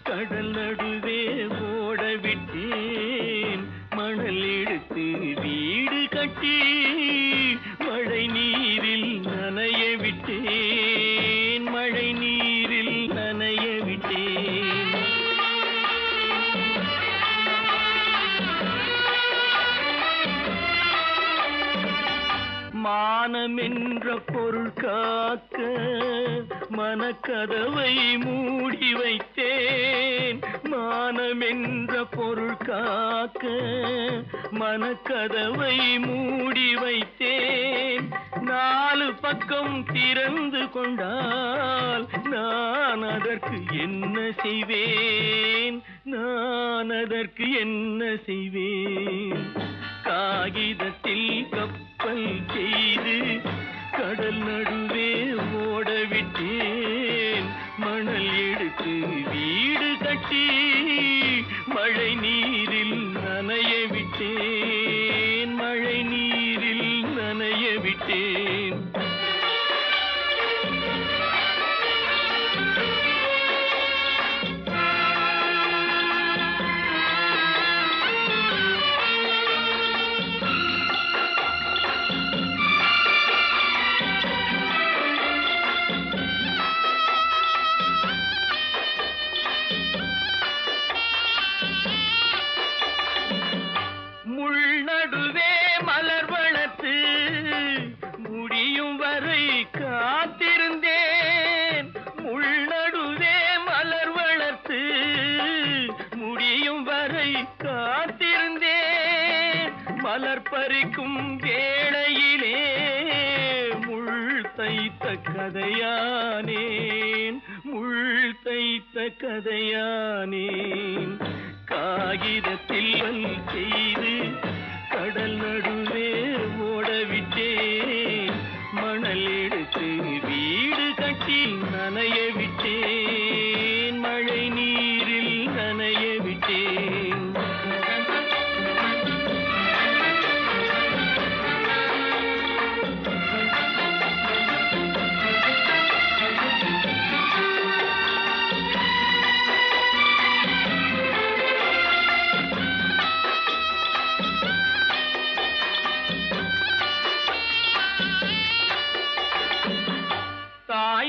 கடல் நடுவே ஓட விட்டேன் மணல் எடுத்து வீடு கட்டி மழை நீரில் நனைய விட்டேன் மழை நீரில் நனைய விட்டேன் மானம் என்ற பொருள் காக்க மனக்கதவை மூடி வைத்தேன் மானம் என்ற பொருள் காக்க மனக்கதவை மூடி வைத்தேன் நாலு பக்கம் திறந்து கொண்டால் நான் அதற்கு என்ன செய்வேன் நான் அதற்கு என்ன செய்வேன் காகிதத்தில் கப்பல் செய்து கடல் நடுவே ஓட விட்டேன் மணல் எடுத்து வீடு கட்டி மழை நீரில் நனைய விட்டேன் மழை நீரில் நனைய விட்டேன் காத்திருந்தேன் முள்நடுவே மலர் வளர்த்து முடியும் வரை காத்திருந்தேன் மலர் பறிக்கும் வேளையிலே முள் தைத்த கதையானேன் முள் தைத்த கதையானேன் காகிதத்தில் செய்து கடல் நடுவே ஓடவிட்டேன் மணல் எடுத்து வீடு கட்டி நனைய விட்டேன் மழை நீரில் நனைய விட்டேன்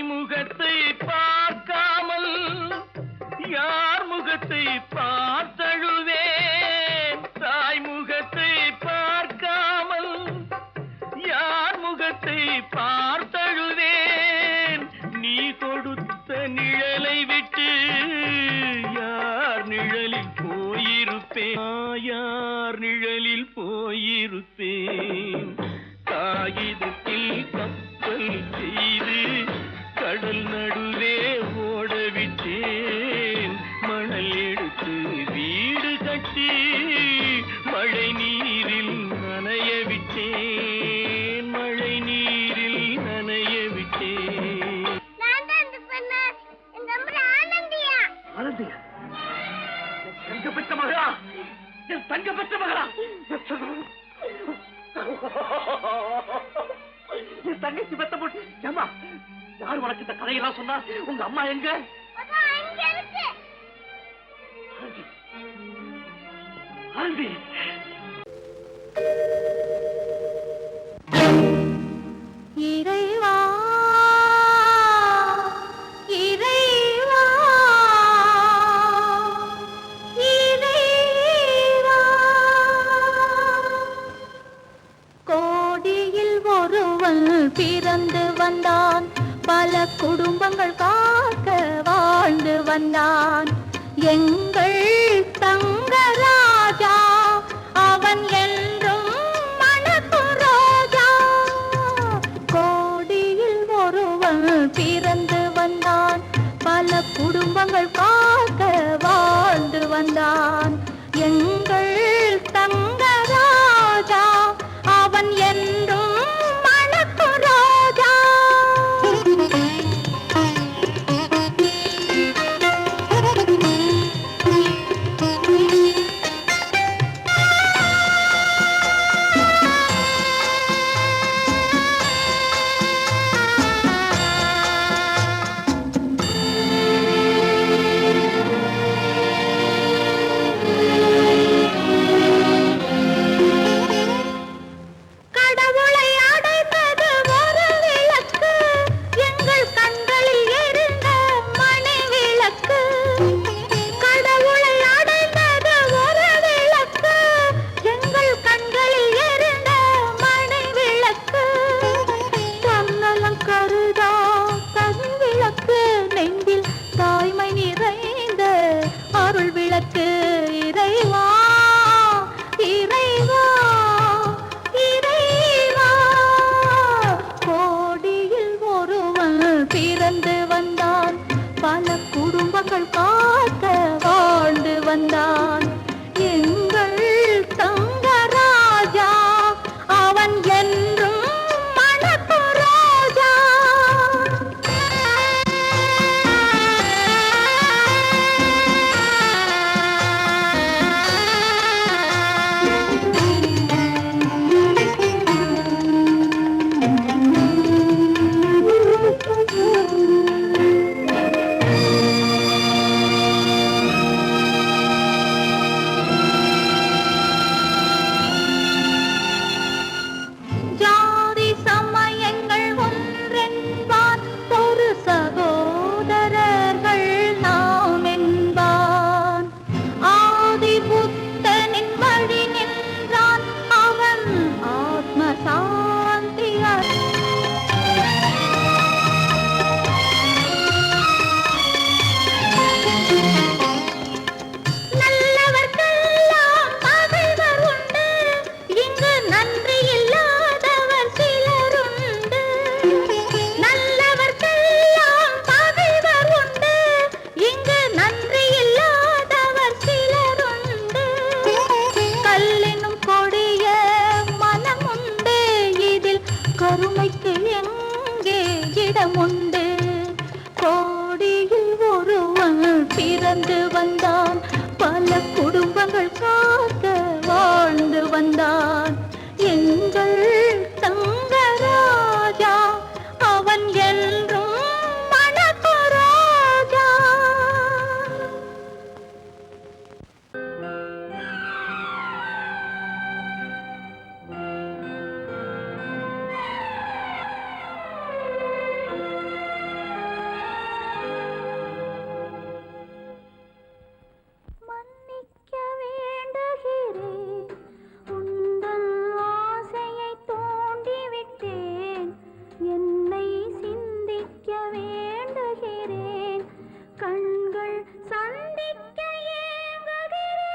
முகத்தை பார்க்காமல் யார் முகத்தை பார்த்தழுவேன் தாய் முகத்தை பார்க்காமல் யார் முகத்தை பார்த்தழுவேன் நீ கொடுத்த நிழலை விட்டு யார் நிழலில் போயிருப்பேன் யார் நிழலில் போயிருப்பேன் காகிதத்தில் கப்பல் செய்து கடல் நடுவே ஓடவிட்டேன் மணல் எடுத்து வீடு கட்டி மழை நீரில் நனைய விட்டேன் மழை நீரில் நனைய விட்டேன் ஆனந்தியா தங்க பெற்ற மகளா என் தங்க பெற்ற மகளா என் தங்கச்சி பெத்த போட்டு ஏமா யார் உனக்கு இந்த கதையெல்லாம் சொன்னா உங்க அம்மா எங்க ஆனந்தி இறைவா இறைவா இறைவா கோடியில் ஒருவன் பிறந்து வந்தான் பல குடும்பங்கள் காக்க வாழ்ந்து வந்தான் எங்கள் தங்கராஜா அவன் என்றும் மணக்கும் ரோஜா கோடியில் ஒருவன் பிறந்து வந்தான் பல குடும்பங்கள் காக்க வாழ்ந்து வந்தான் எங்கள் தங்கராஜா அவன் என்றும் மணக்கும் ரோஜா இடம் உண்டு. கோடியில் ஒருவன் பிறந்து வந்தான், பல குடும்பங்கள் காக்க வாழ்ந்து வந்தான். எங்கள் தங்கராஜா அவன் என்றும் மணக்கராஜா. மன்னிக்க வேண்டுகிறேன், உந்தன் ஆசையை தூண்டிவிட்டேன். என்னை சிந்திக்க வேண்டுகிறேன், கண்கள் சந்திக்க ஏங்குகிறேன்.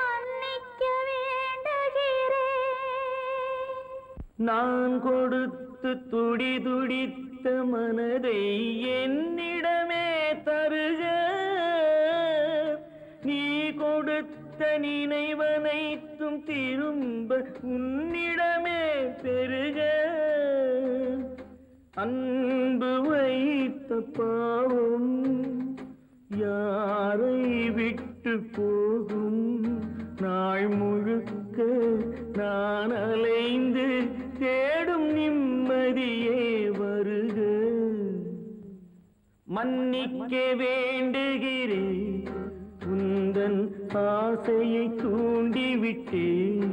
மன்னிக்க வேண்டுகிறேன். நான் கொடுத்து துடி துடித்த மனதை என்னிடமே தருக, நீ கொடுத்த நினைவனைத்தும் திரும்ப உன்னிடமே பெருக. அன்பு வைத்த பாவம் யாரை விட்டு போகும்? நாள் முழுக்க நான் அலைந்து தேடும் நிம்மதியே வருக. மன்னிக்க வேண்டுகிறேன், உந்தன் ஆசையை தூண்டிவிட்டேன்.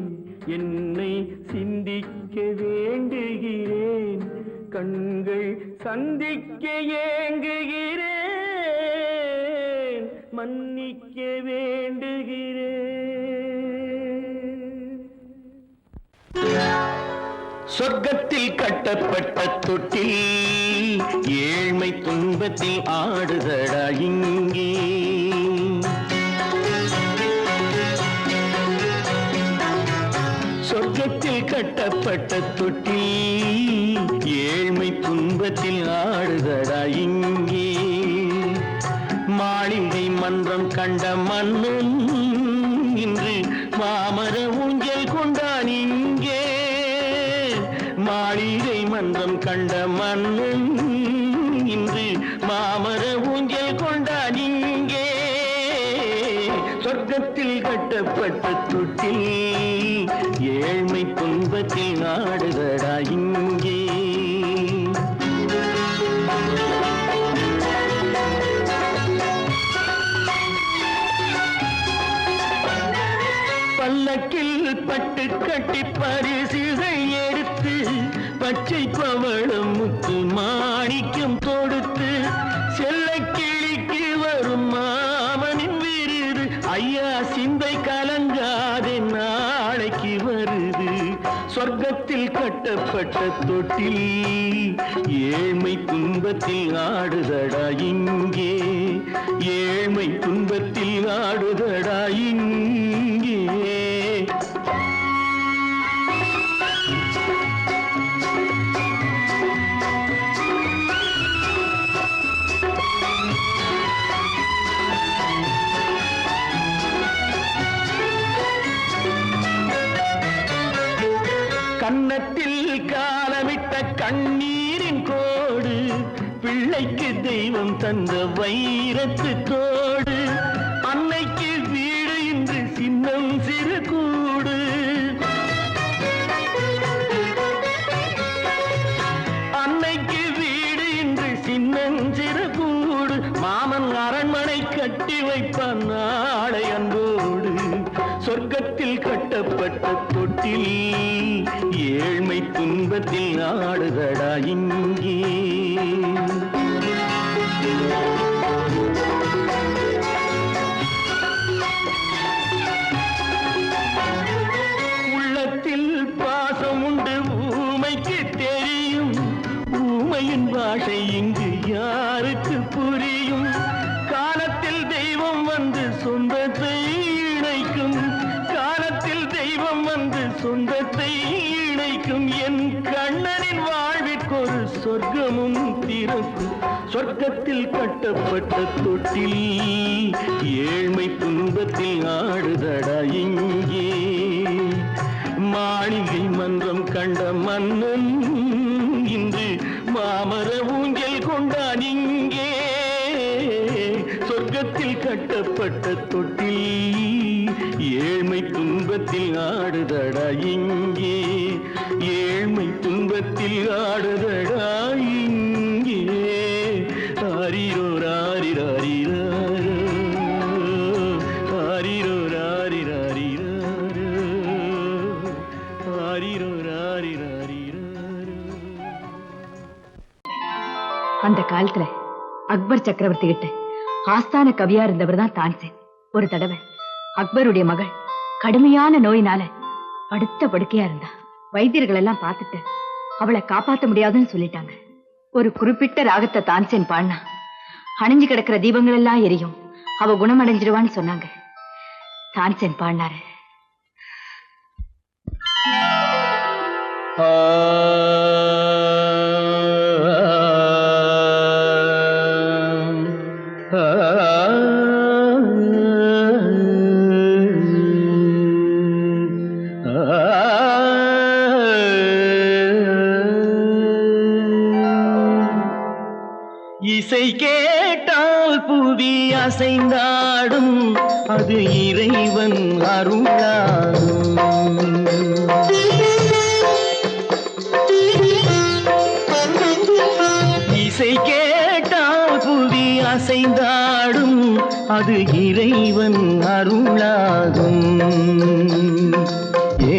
என்னை சிந்திக்க வேண்டுகிறேன், கண்கள் சந்திக்க ஏங்குகிறேன். மன்னிக்க வேண்டுகிறேன். சொர்க்கத்தில் கட்டப்பட்ட தொட்டில் ஏழ்மை துன்பத்தில் ஆடுதடா இங்கே. சொர்க்கத்தில் கட்டப்பட்ட தொட்டில் ஏழ்மை துன்பத்தில் ஆடுதடா இங்கே. மாளிகை மன்றம் கண்ட மன்னன் இன்று மாமர ஊஞ்சல் கொண்டான் இங்கே. மாளிகை மன்றம் கண்ட மன்னன் இன்று மாமர ஊஞ்சல் கொண்டான் இங்கே. சொர்க்கத்தில் கட்டப்பட்ட தொட்டில் ஏழ்மை துன்பத்தில் ஆடுதடா இங்கே. பல்லக்கில் பட்டு கட்டி பரிசுகள் எடுத்து பச்சை பவளம் முத்து மாணிக்கம் தொடுத்து செல்ல கிளிக்கு வரும் மாமனின் விருது. ஐயா சிந்தை கலங்காதே நாளைக்கு வருது. சொர்க்கத்தில் கட்டப்பட்ட தொட்டில் ஏழ்மை துன்பத்தில் ஆடுதடா இங்கே. ஏழ்மை துன்பத்தில் ஆடுதடா இங்கே. கன்னத்தில் காலமிட்ட கண்ணீரின் கோடு, பிள்ளைக்கு தெய்வம் தந்த வைரத்து தோடு. அன்னைக்கு வீடு இன்று சின்னம் சிறு கூடு. அன்னைக்கு வீடு இன்று சின்னம் சிறு கூடு. மாமன் அரண்மனை கட்டி வைப்பான் நாளை அன்போடு. சொர்க்கத்தில் கட்டப்பட்ட தொட்டில் ஏழ்மை துன்பத்தில் ஆடுதடா இங்கே. உள்ளத்தில் பாசம் உண்டு ஊமைக்கு தெரியும். ஊமையின் பாஷை இங்கு யாருக்கு புரியும்? காலத்தில் தெய்வம் வந்து சொந்தத்தை இணைக்கும். காலத்தில் தெய்வம் வந்து சொந்தத்தை இணைக்கும். என் கண்ணனின் வாழ்விற்கொரு சொர்க்கமும் திறக்கும். சொர்க்கத்தில் கட்டப்பட்ட தொட்டில் ஏழ்மை துன்பத்தில் ஆடுதடா இங்கே. மாளிகை மன்றம் கண்ட மன்னன் இன்று மாமர ஊஞ்சல் கொண்டான் இங்கே சொர்க்கத்தில் கட்டப்பட்ட தொட்டில் ஏழ்மை துன்பத்தில் ஆடுதடா இங்கே ஏழ்மை துன்பத்தில் ஆடுதடா இங்கே ஆரிரோ ராரிராரிரோ ஆரிரோ ராரிராரிரோ ஆரிரோ ராரிராரிரோ. அந்த காலத்துல அக்பர் சக்கரவர்த்தி கிட்ட ஆஸ்தான கவியா இருந்தவர் தான் தான்சேன். ஒரு தடவை அக்பருடைய மகள் கடுமையான நோயினால படுத்த படுக்கையா இருந்தா. வைத்தியர்கள் எல்லாம் பார்த்துட்டு அவளை காப்பாத்த முடியாதுன்னு சொல்லிட்டாங்க. ஒரு குறிப்பிட்ட ராகத்தை தான்சேன் பாடினா அணிஞ்சு கிடக்கிற தீபங்கள் எல்லாம் எரியும், அவ குணமடைஞ்சிருவான்னு சொன்னாங்க. தான்சேன் பாடினாரு. இசை கேட்டால் புவி அசைந்தாடும், அது இறைவன் அருளாகும். இசை கேட்டால் புவி அசைந்தாடும், அது இறைவன் அருளாகும்.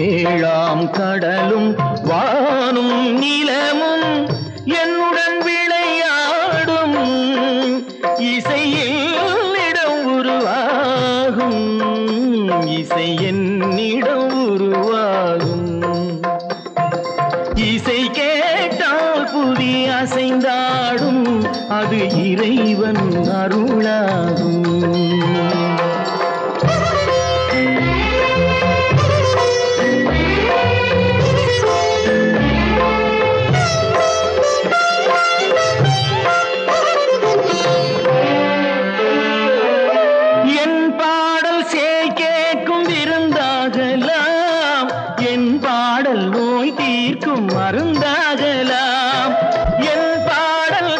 ஏழாம் கடலும் வானும் நிலமும் என்னுடன் விளையாடும், இசையில் இடம் உருவாகும், இசை என்னிடம் உருவாகும். இசை கேட்டால் புவி அசைந்தாடும், அது இறைவன் அருளாகும். மருந்தாகலாம் என் பாடல்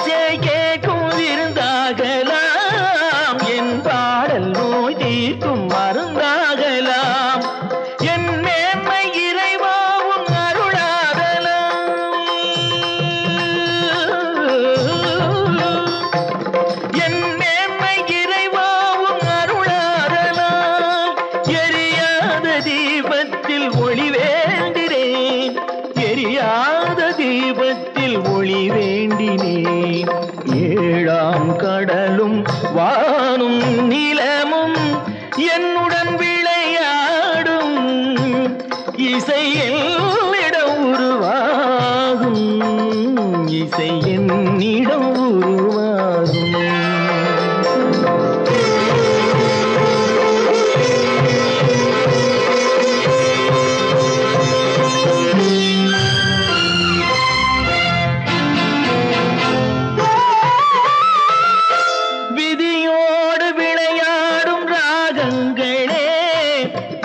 கேட்கும் விருந்தாகலாம், என் பாடல் நோய் தீர்க்கும் மருந்தாகலாம், என் மேன்மை இறைவாவும் அருளாகலாம். என் மேன்மை இறைவாவும் அருளாகலாம். எரியாத தீபத்தில் ஒளி வேண்டினேன், எரியாத தீபத்தில் ஒளி வேண்டினேன். ஏழாம் கடலும் வானும் நிலமும் என்னுடன் விளையாடும், இசையில் இடம் உருவாகும், இசை என்னிடம் உருவாகும்.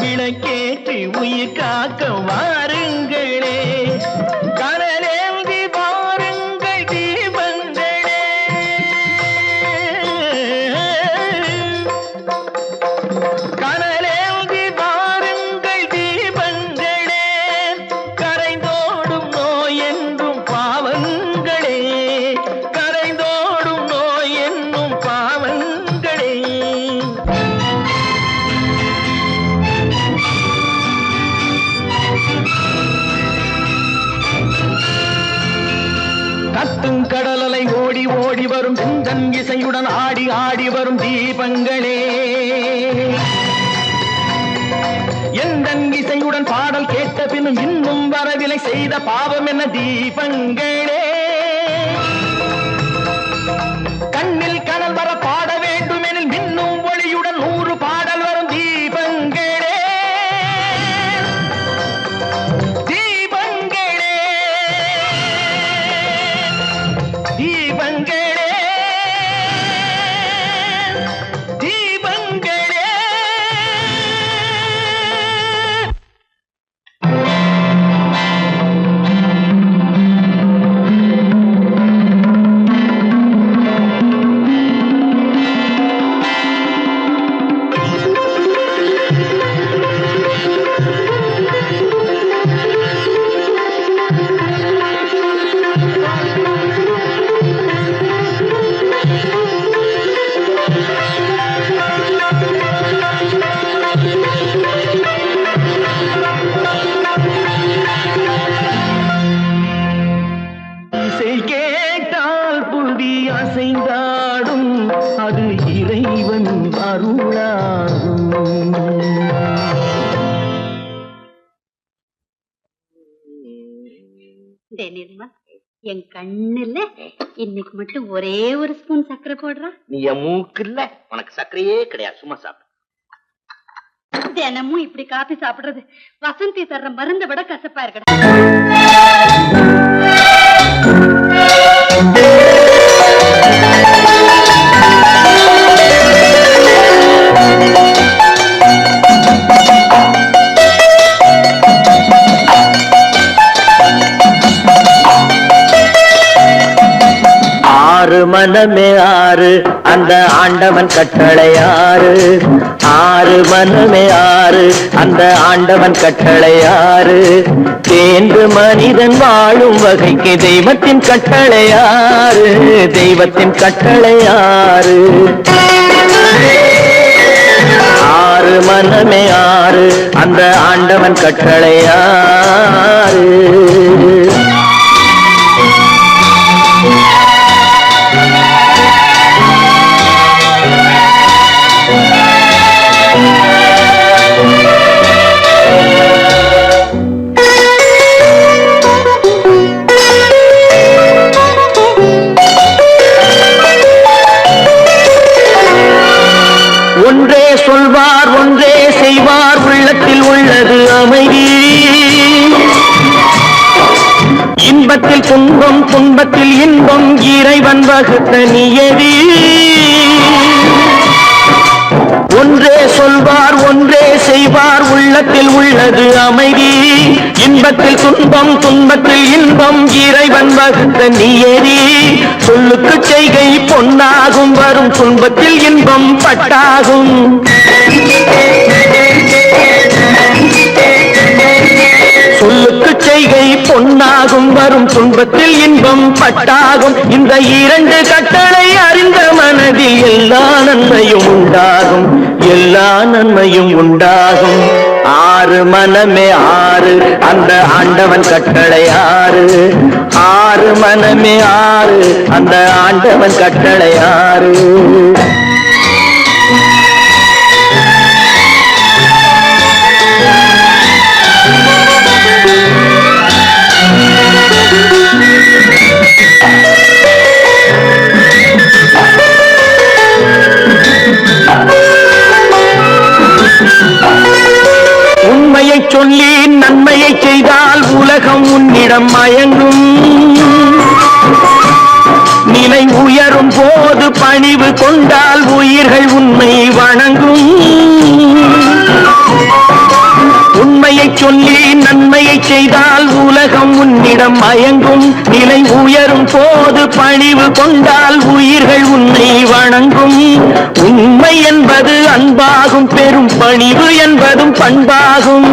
விளக்கேற்றி உயிர் காக்க வாருங்களே, கனலேந்தி வாருங்கள் தீபங்களே. கனலேந்தி வாருங்கள் தீபங்களே, கரைந்தோடும் நோய் என்றும் பாவங்களே, கரைந்தோடும் நோய் என்னும் பாவங்களே. கத்தும் கடலலை ஓடி ஓடி வரும் செந்தன் இசையுடன் ஆடி ஆடி வரும் தீபங்களே, எந்தன் இசையுடன் பாடல் கேட்ட பின்னும் இன்னும் வரவில்லை செய்த பாவம் என்ன தீபங்களே. கண்ணில் கனல் வர பாட வேண்டும் எனில் மின்னும் ஒளியுடன் 100 பாடல் வரும் தீபங்களே. தீபங்களே தீபங்களே. நிர்மா, என் கண்ணுல இன்னைக்கு மட்டும் ஒரே ஒரு ஸ்பூன் சர்க்கரை போடுறா. நீ என் மூக்கு இல்ல, உனக்கு சர்க்கரையே கிடையாது, சும்மா சாப்பிடு. தினமும் இப்படி காபி சாப்பிடுறது வசந்தி தர்ற மருந்தை விட கசப்பா இருக்கடா. ஆறு மனமே ஆறு, அந்த ஆண்டவன் கட்டளை ஆறு. ஆறு மனமே ஆறு, அந்த ஆண்டவன் கட்டளை ஆறு. தேர்ந்து மனிதன் வாழும் வகைக்கு தெய்வத்தின் கட்டளை ஆறு. தெய்வத்தின் கட்டளை ஆறு. ஆறு மனமே ஆறு, அந்த ஆண்டவன் கட்டளை ஆறு. ஒன்றே சொல்வார், ஒன்றே செய்வார், உள்ளத்தில் உள்ளது அமைதி. இன்பத்தில் துன்பம், துன்பத்தில் இன்பம், இறைவன் வகுத்த நியதி. ஒன்றே சொல்வார், ஒன்றே செய்வார், உள்ளத்தில் உள்ளது அமைதி. இன்பத்தில் துன்பம், துன்பத்தில் இன்பம், இறைவன் வகுத்த நியதி. சொல்லுக்கு செய்கை பொன்னாகும், வரும் துன்பத்தில் இன்பம் பட்டாகும். சொல்லுக்கு செய்கை பொன்னாகும், வரும் துன்பத்தில் இன்பம் பட்டாகும். இந்த இரண்டு கட்டளை அறிந்த மனதில் எல்லா நன்மையும் உண்டாகும், எல்லா நன்மையும் உண்டாகும். ஆறு மனமே ஆறு, அந்த ஆண்டவன் கட்டளை ஆறு. ஆறு மனமே ஆறு, அந்த ஆண்டவன் கட்டளை ஆறு. உண்மையை சொல்லி நன்மையை செய்தால் உலகம் உன்னிடம் மயங்கும். நிலை உயரும் போது பணிவு கொண்டால் உயிர்கள் உன்னை வணங்கும். உண்மையை சொல்லி நன்மையை செய்தால் உலகம் உன்னிடம் மயங்கும். நிலை உயரும் போது பணிவு கொண்டால் உயிர்கள் உன்னை வணங்கும். உண்மை என்பது அன்பாகும், பெரும் பணிவு என்பதும் பண்பாகும்.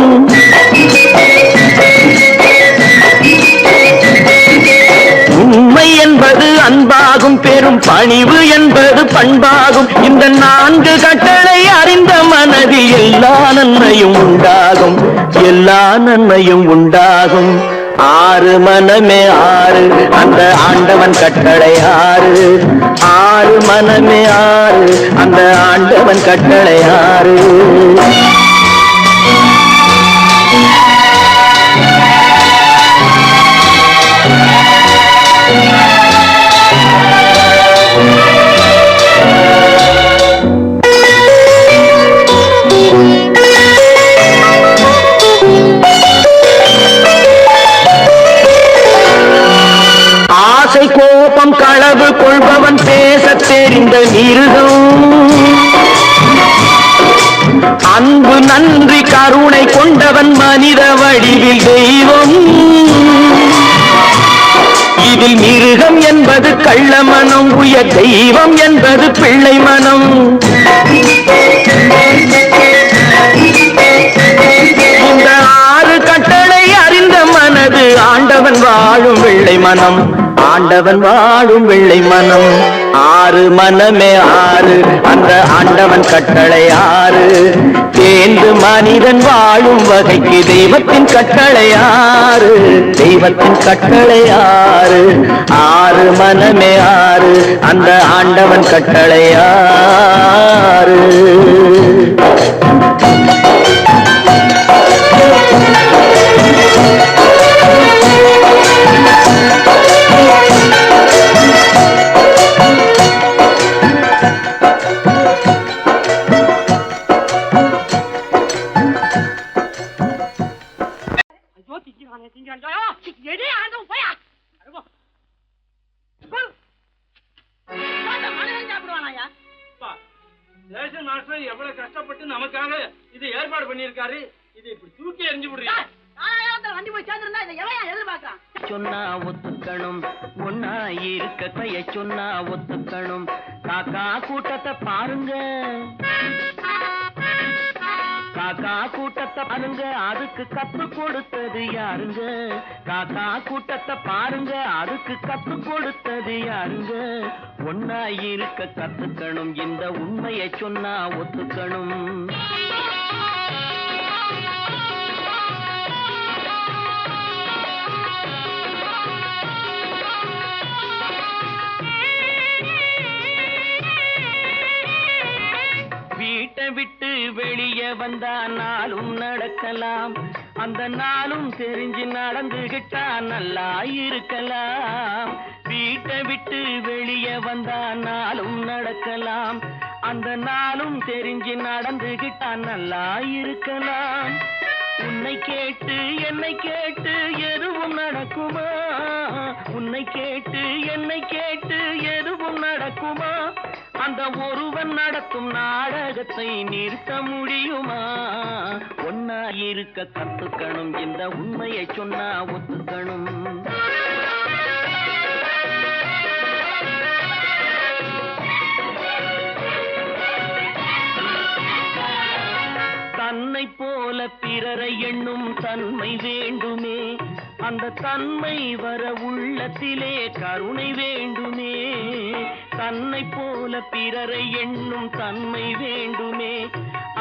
உண்மை என்பது அன்பாகும், பெரும் பணிவு என்பது பண்பாகும். இந்த நான்கு கட்டளை அறிந்த மனதில் எல்லா நன்மையும் உண்டாகும், எல்லா நன்மையும் உண்டாகும். ஆறு மனமே ஆறு, அந்த ஆண்டவன் கட்டளை ஆறு. ஆறு மனமே ஆறு, அந்த ஆண்டவன் கட்டளை ஆறு. ஆசை கோபம் களவு கொள்பவன் பேசத் தெரிந்த மிருகம். அன்பு நன்றி கருணை கொண்டவன் மனித வடிவில் தெய்வம். இதில் மிருகம் என்பது கள்ள மனம், உயர் தெய்வம் என்பது பிள்ளை மனம். இந்த ஆறு கட்டளை அறிந்த மனது ஆண்டவன் வாழும் வெள்ளை மனம், ஆண்டவன் வாழும் வெள்ளை மனம். ஆறு மனமே ஆறு, அந்த ஆண்டவன் கட்டளை ஆறு. தேர்ந்து மனிதன் வாழும் வகைக்கு தெய்வத்தின் கட்டளை ஆறு. தெய்வத்தின் கட்டளை ஆறு. ஆறு மனமே ஆறு, அந்த ஆண்டவன் கட்டளை ஆறு. இது இப்படி தூக்கி எறிஞ்சு விடுறீங்க. வண்டி போய் சேர்ந்திருந்தா இதை எவன் எதிர்பார்க்கறான்? சொன்னா ஒத்துக்கணும், ஒன்னா இருக்க கைய சொன்னா ஒத்துக்கணும். காக்கா கூட்டத்தை பாருங்க, காக்கா கூட்டத்தை பாருங்க, அதுக்கு கத்து கொடுத்தது யாருங்க? காக்கா கூட்டத்தை பாருங்க, அதுக்கு கத்து கொடுத்தது யாருங்க? ஒன்னா இருக்க கத்துக்கணும், இந்த உண்மையை சொன்னா ஒத்துக்கணும். வீட்டை விட்டு வெளியே வந்தா நாளும் நடக்கலாம், அந்த நாளும் தெரிஞ்சு நடந்துகிட்டா நல்லா இருக்கலாம். வீட்டை விட்டு வெளியே வந்தா நாளும் நடக்கலாம், அந்த நாளும் தெரிஞ்சு நடந்துகிட்டா நல்லா இருக்கலாம். உன்னை கேட்டு என்னை கேட்டு எதுவும் நடக்குமா? உன்னை கேட்டு என்னை கேட்டு எதுவும் நடக்குமா? அந்த ஒருவன் நடத்தும் நாடகத்தை நிறுத்த முடியுமா? ஒன்னா இருக்க கத்துக்கணும், இந்த உண்மையை சொன்னா ஒத்துக்கணும். தன்னை போல பிறரை எண்ணும் தன்மை வேண்டுமே, அந்த தன்மை வர உள்ளத்திலே கருணை வேண்டுமே. தன்னை போல பிறரை எண்ணும் தன்மை வேண்டுமே,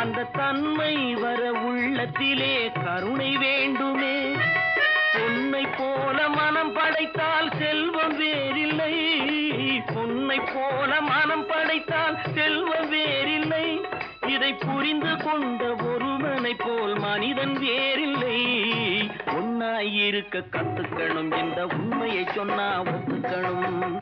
அந்த தன்மை வர உள்ளத்திலே கருணை வேண்டுமே. பொன்னை போல மனம் படைத்தால் செல்வம் வேறில்லை, பொன்னை போல மனம் படைத்தால் செல்வம் வேறில்லை. இதை புரிந்து கொண்ட ஒருவனை போல் மனிதன் வேறில்லை. ஒன்னாய் இருக்க கத்துக்கணும், இந்த உண்மையை சொன்னா ஒத்துக்கணும்.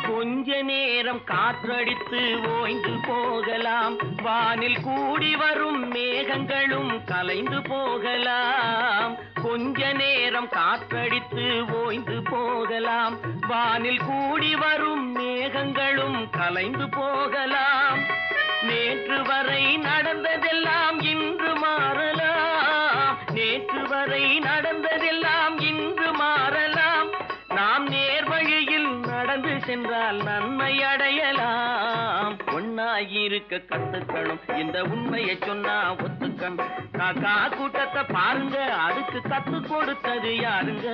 கொஞ்ச நேரம் காற்றடித்து ஓய்ந்து போகலாம், வானில் கூடி வரும் மேகங்களும் கலைந்து போகலாம். கொஞ்ச நேரம் காற்றடித்து ஓய்ந்து போகலாம், வானில் கூடி வரும் மேகங்களும் கலைந்து போகலாம். நேற்று வரை நடந்ததெல்லாம் இன்று மாறலாம், நேற்று வரை நடந்ததெல்லாம் இன்று மாறலாம். நாம் நேர்வழியில் நடந்து சென்றால் நன்மை அடையலாம். ஒன்னாயிருக்க கத்துக்கணும், இந்த உண்மையை சொன்னா ஒத்துக்கணும். காக்கா கூட்டத்தை பாருங்க, அதுக்கு கத்து கொடுத்தது யாருங்க?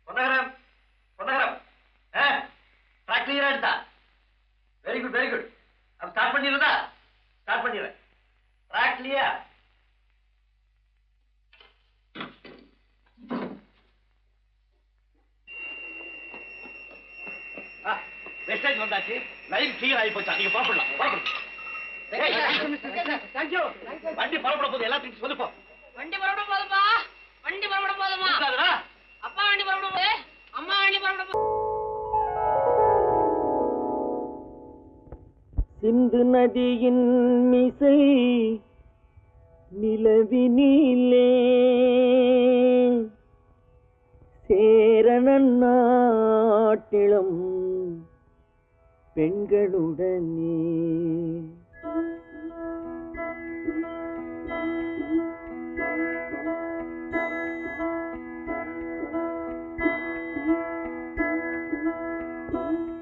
பொன்னகரம், பொன்னகரம், ட்ராக் கிளியரா எடுத்தா? Very good, very good. அப்ப ஸ்டார்ட் பண்ணிடுறதா? ஸ்டார்ட் பண்ணிடுறேன். Track clear. மெசேஜ் வந்தாச்சு, லைன் கிளியர் ஆகி போச்சா? நீங்க புறப்படலாம், புறப்படும். வண்டி புறப்பட போகுது, எல்லாத்தையும் சொல்லுப்போ. வண்டி புறப்பட போதுப்பா, வண்டி புறப்பட போதுமா? அப்பா வண்டி புறப்பட போகுது, அம்மா வண்டி புறப்பட போகுது. சிந்து நதியின் மிசை நிலவினிலே சேரணன் நாட்டிளம் பெண்களுடனே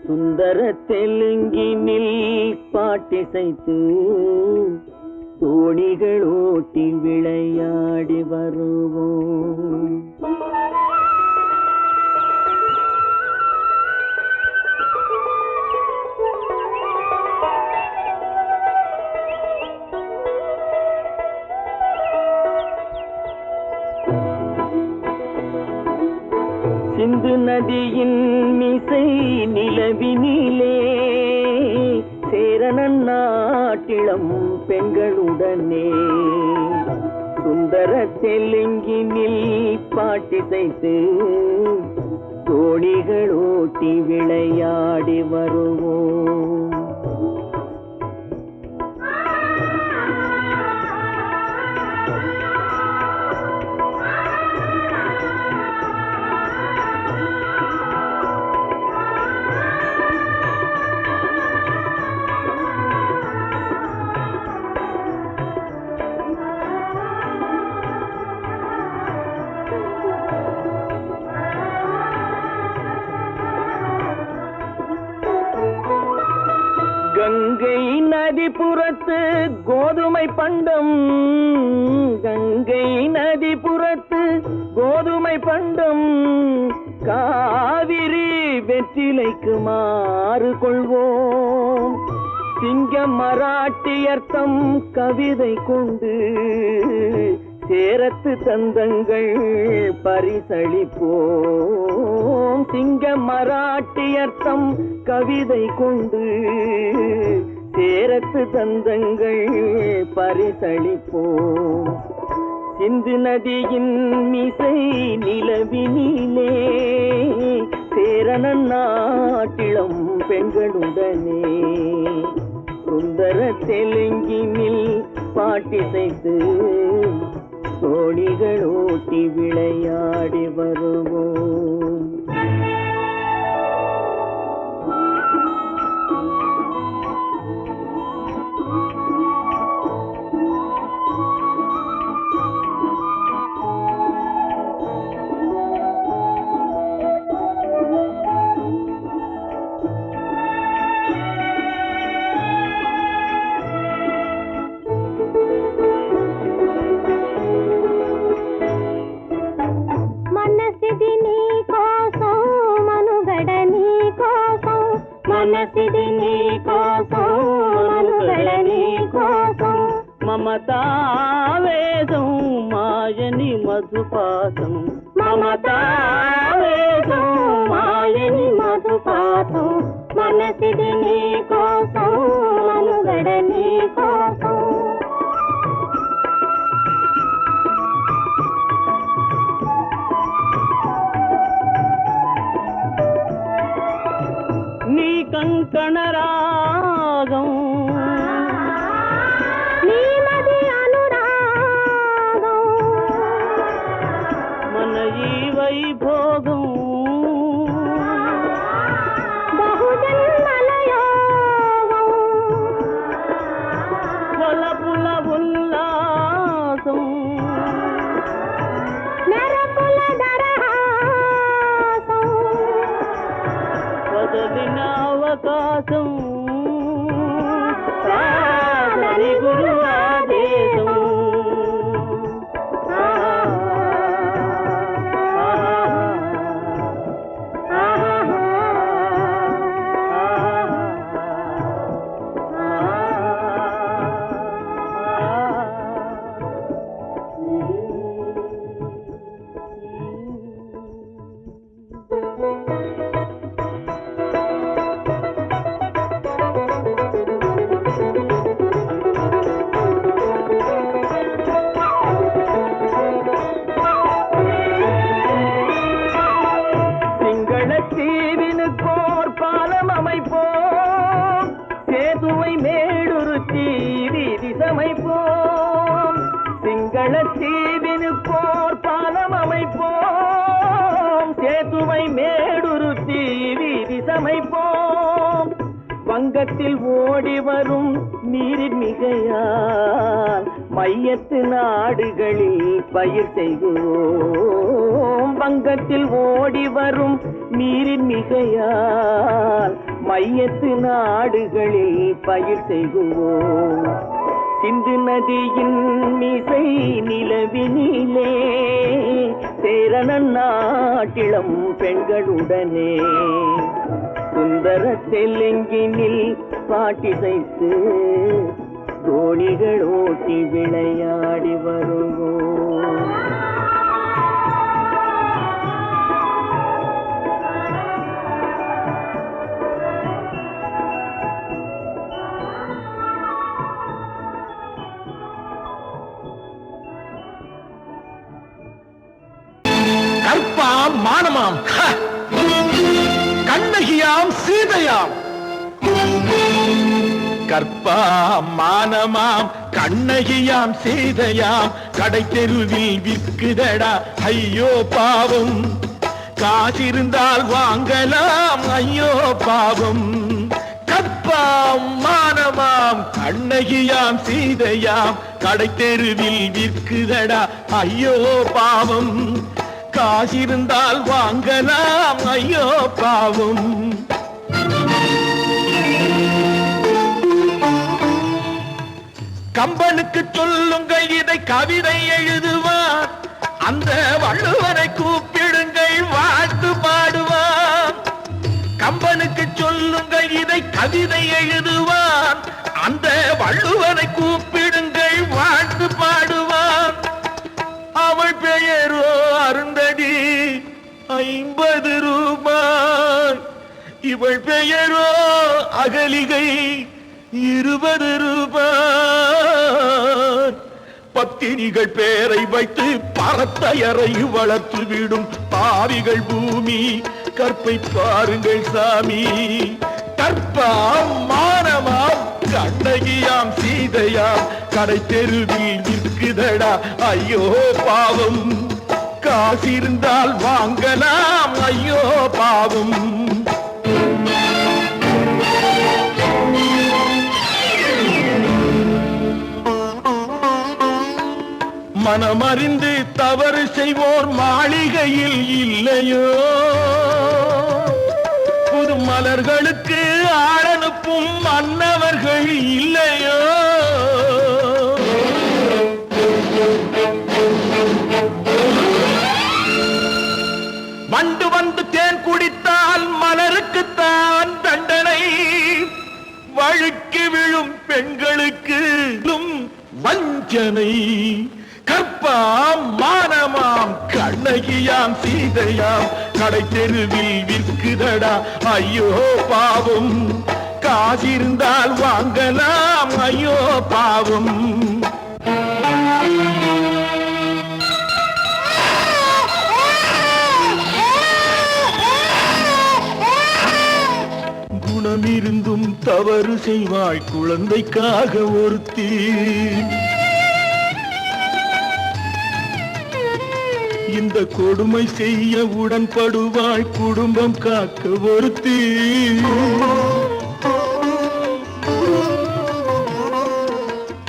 சுந்தர தெலுங்கினில் பாட்டிசைத்து தோணிகள் ஓட்டி விளையாடி வருவோம். சிந்து நதியின் மிசை நிலவினிலே சேரணன் நாட்டிளம் பெண்களுடனே சுந்தர தெலுங்கினில் பாட்டிசைத்து தோணிகள் ஓட்டி விளையாடி வருவோம். புறத்து கோதுமை பண்டம், கங்கை நதி புறத்து கோதுமை பண்டம், காவிரி வெற்றிலைக்கு மாறு கொள்வோம். சிங்க மராட்டியர்த்தம் கவிதை கொண்டு சேரத்து தந்தங்கள் பரிசளிப்போம். சிங்க மராட்டியர்த்தம் கவிதை கொண்டு சேரத்து தந்தங்கள் பரிசளிப்போம். சிந்து நதியின் மிசை நிலவினிலே சேரணன் நாட்டிளம் பெண்களுடனே சுந்தர தெலுங்கினில் பாட்டிசைத்து தோணிகள் ஓட்டி விளையாடி வருவோம். మనసిది నీ కోసం మనుగడ నీ కోసం మమతావేదం మాయని మధుపాసం మమతావేదం మాయని మధుపాసం మనసిది నీ కోసం మనుగడ నీ కోసం నీ కంకణ రాగం నీ మది అనురాగం మన ఈ వైభోగం బహుజన్మల యోగం వలపుల ఉల్లాసం మెరపుల దరహాసం వదలిన అవకాశం సాధని గురు ఆదేశం தீவினுக்கோர் பாலம் அமைப்போம் சேதுவை மேடுருத்தி வீதி சமைப்போம் சிங்கள தீவினுக்கோர் பாலம் அமைப்போம் சேதுவை மேடுருத்தி வீதி சமைப்போம் வங்கத்தில் ஓடி வரும் நீரின் மிகையால் மையத்து நாடுகளில் பயிர் செய்கிறோம் வங்கத்தில் ஓடி வரும் நீரின் மிகையால் மையத்து நாடுகளில் பயிர் செய்கிறோம் சிந்து நதியின் மிசை நிலவினிலே சேரணன் நாட்டிளம் பெண்களுடனே சுந்தர தெலுங்கினில் பாட்டிசைத்து தோணிகள் ஓட்டி விளையாடி வருவோம் கற்பாம் மானமாம் கண்ணகியாம் சீதையாம் கற்பாம் மானமாம் கண்ணகியாம் சீதையாம் கடை தெருவில் விற்குதடா ஐயோ பாவம் காசிருந்தால் வாங்கலாம் ஐயோ பாவம் கற்பாம் மானமாம் கண்ணகியாம் சீதையாம் கடை தெருவில் விற்குதடா ஐயோ பாவம் காசிருந்தால் வாங்கலாம் ஐயோ பாவம் கம்பனுக்கு சொல்லுங்கள் இதை கவிதை எழுதுவான் அந்த வள்ளுவனை கூப்பிடுங்கள் வாழ்த்து பாடுவான் கம்பனுக்கு சொல்லுங்கள் இதை கவிதை எழுதுவான் அந்த வள்ளுவனை கூப்பிடுங்கள் வாழ்த்து பாடுவான் அவள் பெயரோ அருந்ததி 50 ரூபாய் இவள் பெயரோ அகலிகை 20 ரூபாய் பத்தினிகள் பேரை வைத்து பரத்தையரை வளர்த்து விடும் பாவிகள் பூமி கற்பை பாருங்கள் சாமி கற்பாம் மானமாம் கண்ணகியாம் சீதையாம் கடை தெருவில் நிற்குதடா ஐயோ பாவம் காசிருந்தால் வாங்கலாம் ஐயோ பாவம் மனமறிந்து தவறு செய்வோர் மாளிகையில் இல்லையோ புது மலர்களுக்கு ஆளனுப்பும் மன்னவர்கள் இல்லையோ வண்டு வந்து தேன் குடித்தால் மலருக்குத்தான் தண்டனை வழுக்கி விழும் பெண்களுக்கு வஞ்சனை கற்பாம் மானமாம் கண்ணகியாம் சீதையாம் கடை தெருவில் விற்குதடா ஐயோ பாவம் காசிருந்தால் வாங்கலாம் ஐயோ பாவம் குணமிருந்தும் தவறு செய்வாய் குழந்தைக்காக ஒருத்தி இந்த கொடுமை செய்ய உடன்படுவாய் குடும்பம் காக்க ஒருத்தி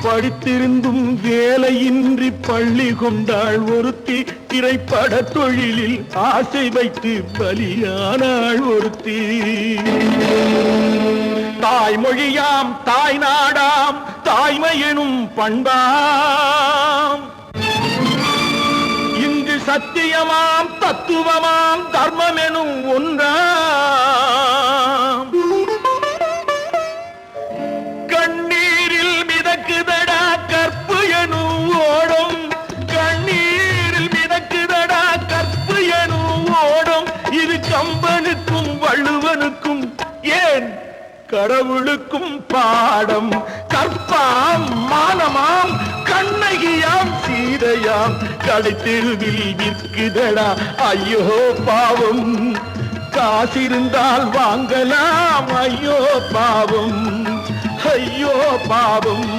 படித்திருந்தும் வேலையின்றி பள்ளி கொண்டாள் ஒருத்தி திரைப்பட தொழிலில் ஆசை வைத்து பலியானாள் ஒருத்தி தாய்மொழியாம் தாய் நாடாம் தாய்மையெனும் பண்பாம் இங்கு சத்தியமாம் தத்துவமாம் தர்மம் எனும் ஒன்றாம் கண்ணீரில் மிதக்குதடா கற்பு எனும் ஓடும் கண்ணீரில் மிதக்குதடா கற்பு எனும் ஓடும் இது கம்பனுக்கும் வள்ளுவனுக்கும் ஏன் கடவுளுக்கும் பாடம் கற்பாம் மானமாம் கண்ணகியாம் சீதையாம் கடை தெருவில் விற்குதடா ஐயோ பாவம் காசிருந்தால் வாங்கலாம் ஐயோ பாவம் ஐயோ பாவம்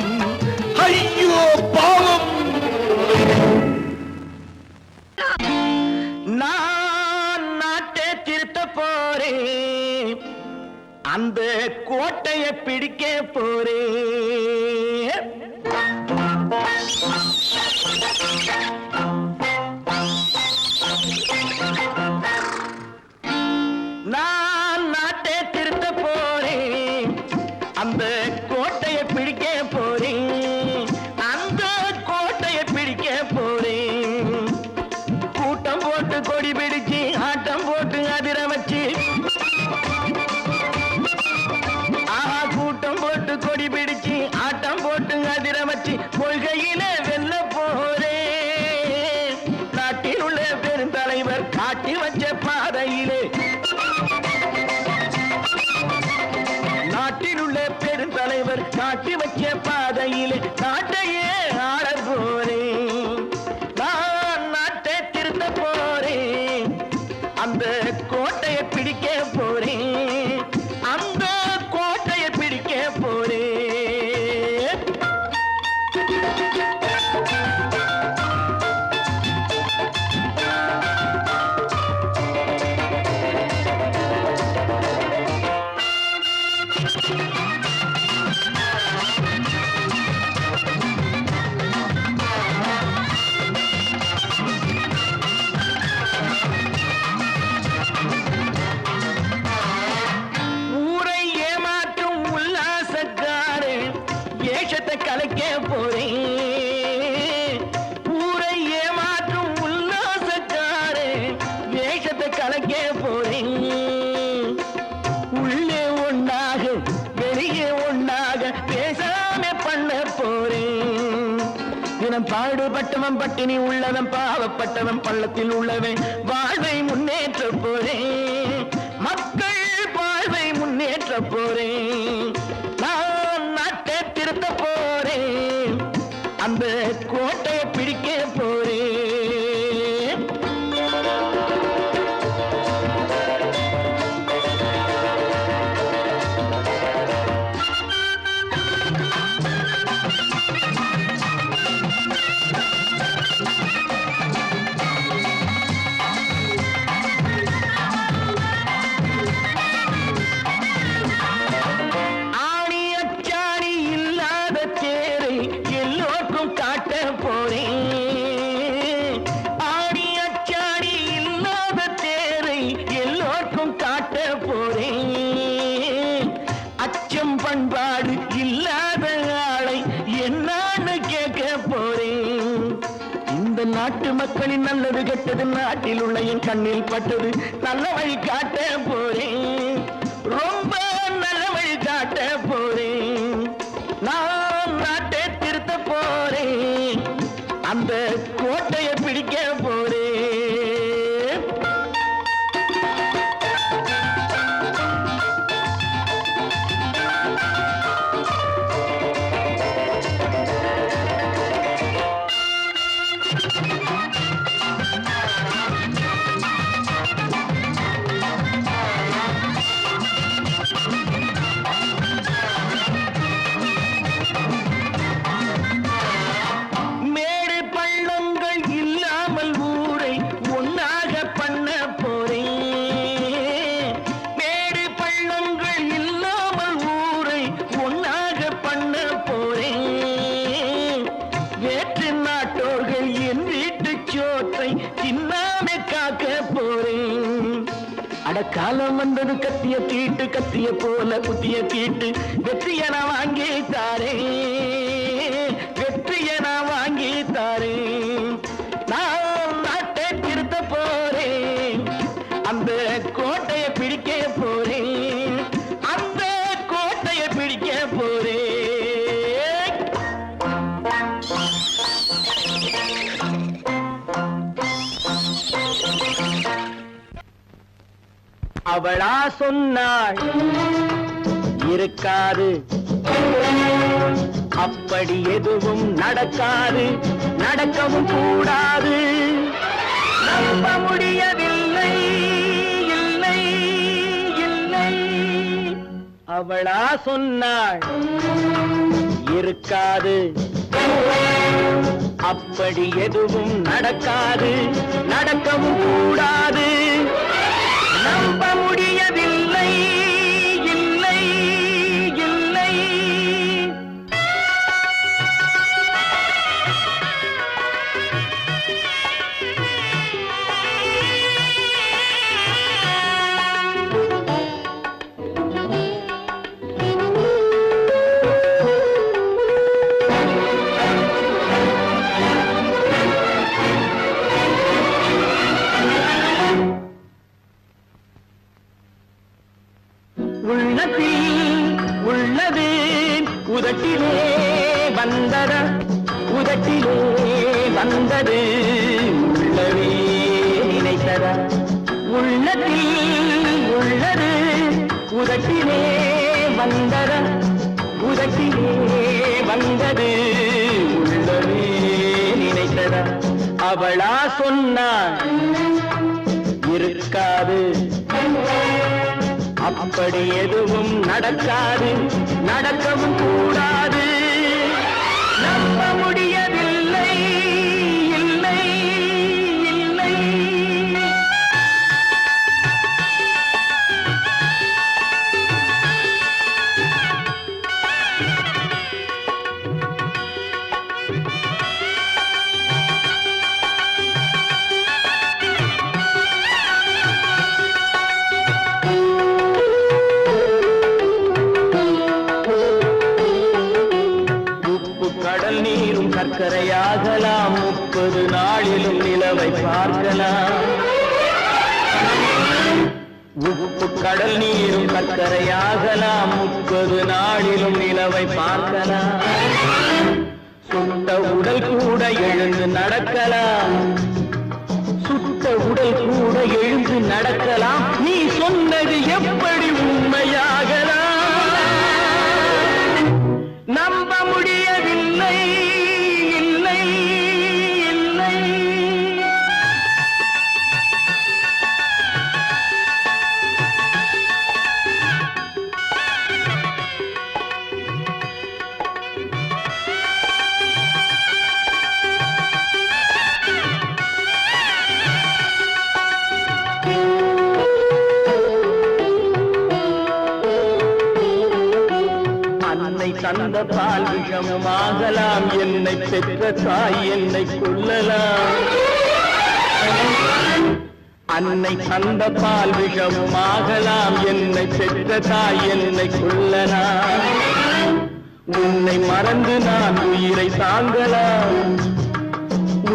ஐயோ பாவம் நான் நாட்டை திருத்த போறேன் அந்த கோட்டையை பிடிக்க போறேன் நான் நாட்டை திருத்த போறேன் அந்த கோட்டையை பிடிக்க போறேன் அந்த கோட்டையை பிடிக்க போறேன் கூட்டம் போட்டு கொடி பிடிச்சு ஆட்டம் போட்டு அதிர வச்சு கூட்டம் போட்டு கொடி பிடிச்சு ஆட்டம் போட்டு அதிர வச்சு கொள்கையில வெல்ல போறேன் நாட்டில் உள்ள பெருந்தலைவர் காட்டி வச்ச பாதையிலே நாட்டில் உள்ள பெருந்தலைவர் காட்டி வச்ச பாதையிலே நாட்டையே ஆள போறேன் நான் நாட்டை திருத்த போறேன் அந்த கோட்டையை பிடிக்க போறேன் அந்த கோட்டையை பிடிக்க போறேன் பாடுபட்டவன் பட்டினி உள்ளவன் பாவப்பட்டவன் பள்ளத்தில் உள்ளவன் வாழ்வை முன்னேற்ற போறேன் மக்கள் வாழ்வை முன்னேற்ற போறேன் நான் நாட்டை திருத்த போறேன் அந்த கோட்டையை பிடிக்க போறேன் பண்பாடு இல்லாத ஆளை என்னான்னு கேட்க போறேன் இந்த நாட்டு மக்களின் நல்லது கெட்டது நாட்டில் உள்ள என் கண்ணில் பட்டது நல்ல வழி காட்ட போறேன் ரொம்ப நல்ல வழி காட்ட போறேன் நான் நாட்டை திருத்த போறேன் அந்த கோட்டையை பிடிக்க போறேன் காலம் வந்தது கத்திய தீட்டு கத்திய போல குத்திய தீட்டு வெற்றிய நான் வாங்கி தாரே வெற்றிய நான் வாங்கி தாரே நான் நாட்டை திருத்த போறேன் அந்த கோட்டையை பிடிக்க போறேன் அந்த கோட்டையை பிடிக்க போறேன் அவளா சொன்னாள் இருக்காது அப்படி எதுவும் நடக்காது நடக்கவும் கூடாது நம்ப முடியவில்லை இல்லை இல்லை அவளா சொன்னாள் இருக்காது அப்படி எதுவும் நடக்காது நடக்கவும் கூடாது நம்ப முடியவில்லை இல்லை இல்லை உதட்டிலே வந்தது உள்ளவே நினைத்ததா உள்ளத்தில் உள்ளது உதட்டிலே வந்தது உள்ளவே நினைத்ததா அவளா சொன்னாள் இருக்காது அப்படி எதுவும் நடக்காது நடக்கவும் கூடாது நம்ப முடியவில்லை இல்லை இல்லை சர்க்கரையாகலாம் 30 நாளிலும் நிலவை பார்க்கலாம் உப்பு கடல் நீரும் சர்க்கரையாகலாம் 30 நாளிலும் நிலவை பார்க்கலாம் சுட்ட உடல் கூட எழுந்து நடக்கலாம், சுட்ட உடல் கூட எழுந்து நடக்கலாம். நீ சொன்னது எப்படி உண்மையாகலாம்? நம்ப முடியவில்லை, இல்லை இல்லை. தந்த பால் விஷமும் ஆகலாம், என்னை பெற்ற தாய் என்னை கொல்லலாம். அன்னை தந்த பால் விஷமும் ஆகலாம், என்னை பெற்ற தாய் என்னை கொல்லலாம். உன்னை மறந்து நான் உயிரை தாங்கலாம்,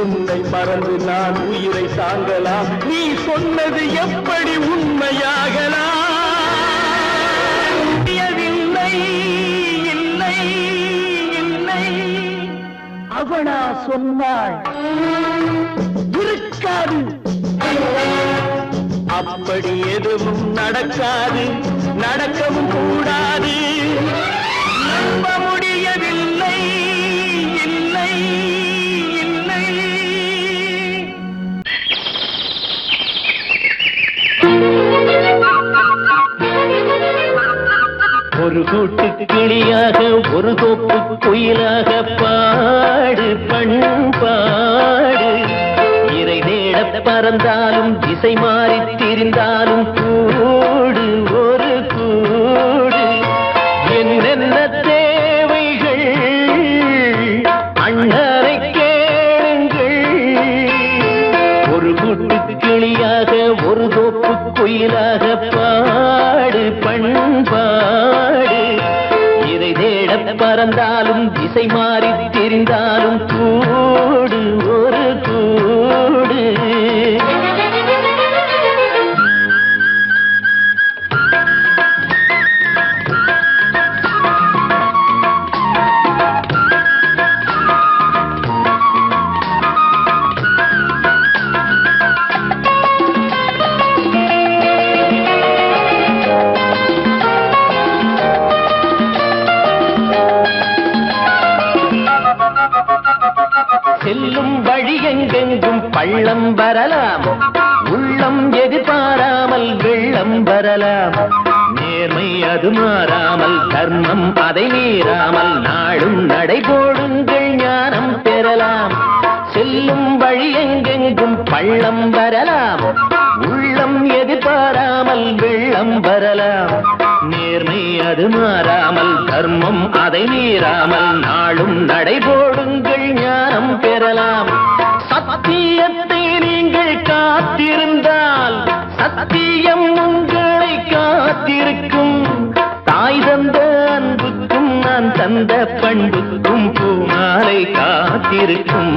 உன்னை மறந்து நான் உயிரை தாங்கலாம். நீ சொன்னது எப்படி உண்மையாகலாம்? அவனா சொன்னாள் இருக்காது, அப்படி எதுவும் நடக்காது, நடக்கவும் கூடாது. நம்ப முடியவில்லை, இல்லை இல்லை. ஒரு கூட்டு கிளியாக ஒரு தோப்பு குயிலாக பாடு பண்பாடு. இறை தேட பறந்தாலும் திசை மாறி திரிந்தாலும் கூடு ஒரு கூடு. என்னென்ன தேவைகள் அண்ணரை கேளுங்கள். ஒரு கூட்டு கிளியாக ஒரு தோப்பு குயிலாக பாடு பண்பாடு. இதை தேட பறந்தாலும் திசை மாறி திரிந்தாலும் கூடு ஒரு கூடு. செல்லும் வழி எங்கெங்கும் பள்ளம் வரலாம், உள்ளம் எதிர்பாராமல் வெள்ளம் வரலாம். நேர்மை அது மாறாமல், தர்மம் அதை மீறாமல், நாளும் நடைபோடுங்கள் ஞானம் பெறலாம். செல்லும் வழி எங்கெங்கும் பள்ளம் வரலாம், உள்ளம் எதிர்பாராமல் வெள்ளம் வரலாம். நேர்மை அது மாறாமல், தர்மம் அதை மீறாமல், நாளும் நடைபோடுங்கள் ஞானம் பெறலாம். சத்தியத்தை நீங்கள் காத்திருந்தால் சத்தியம் உங்களை காத்திருக்கும். தாய் தந்த அன்புக்கும் நான் தந்த பண்புக்கும் பூமாலை காத்திருக்கும்.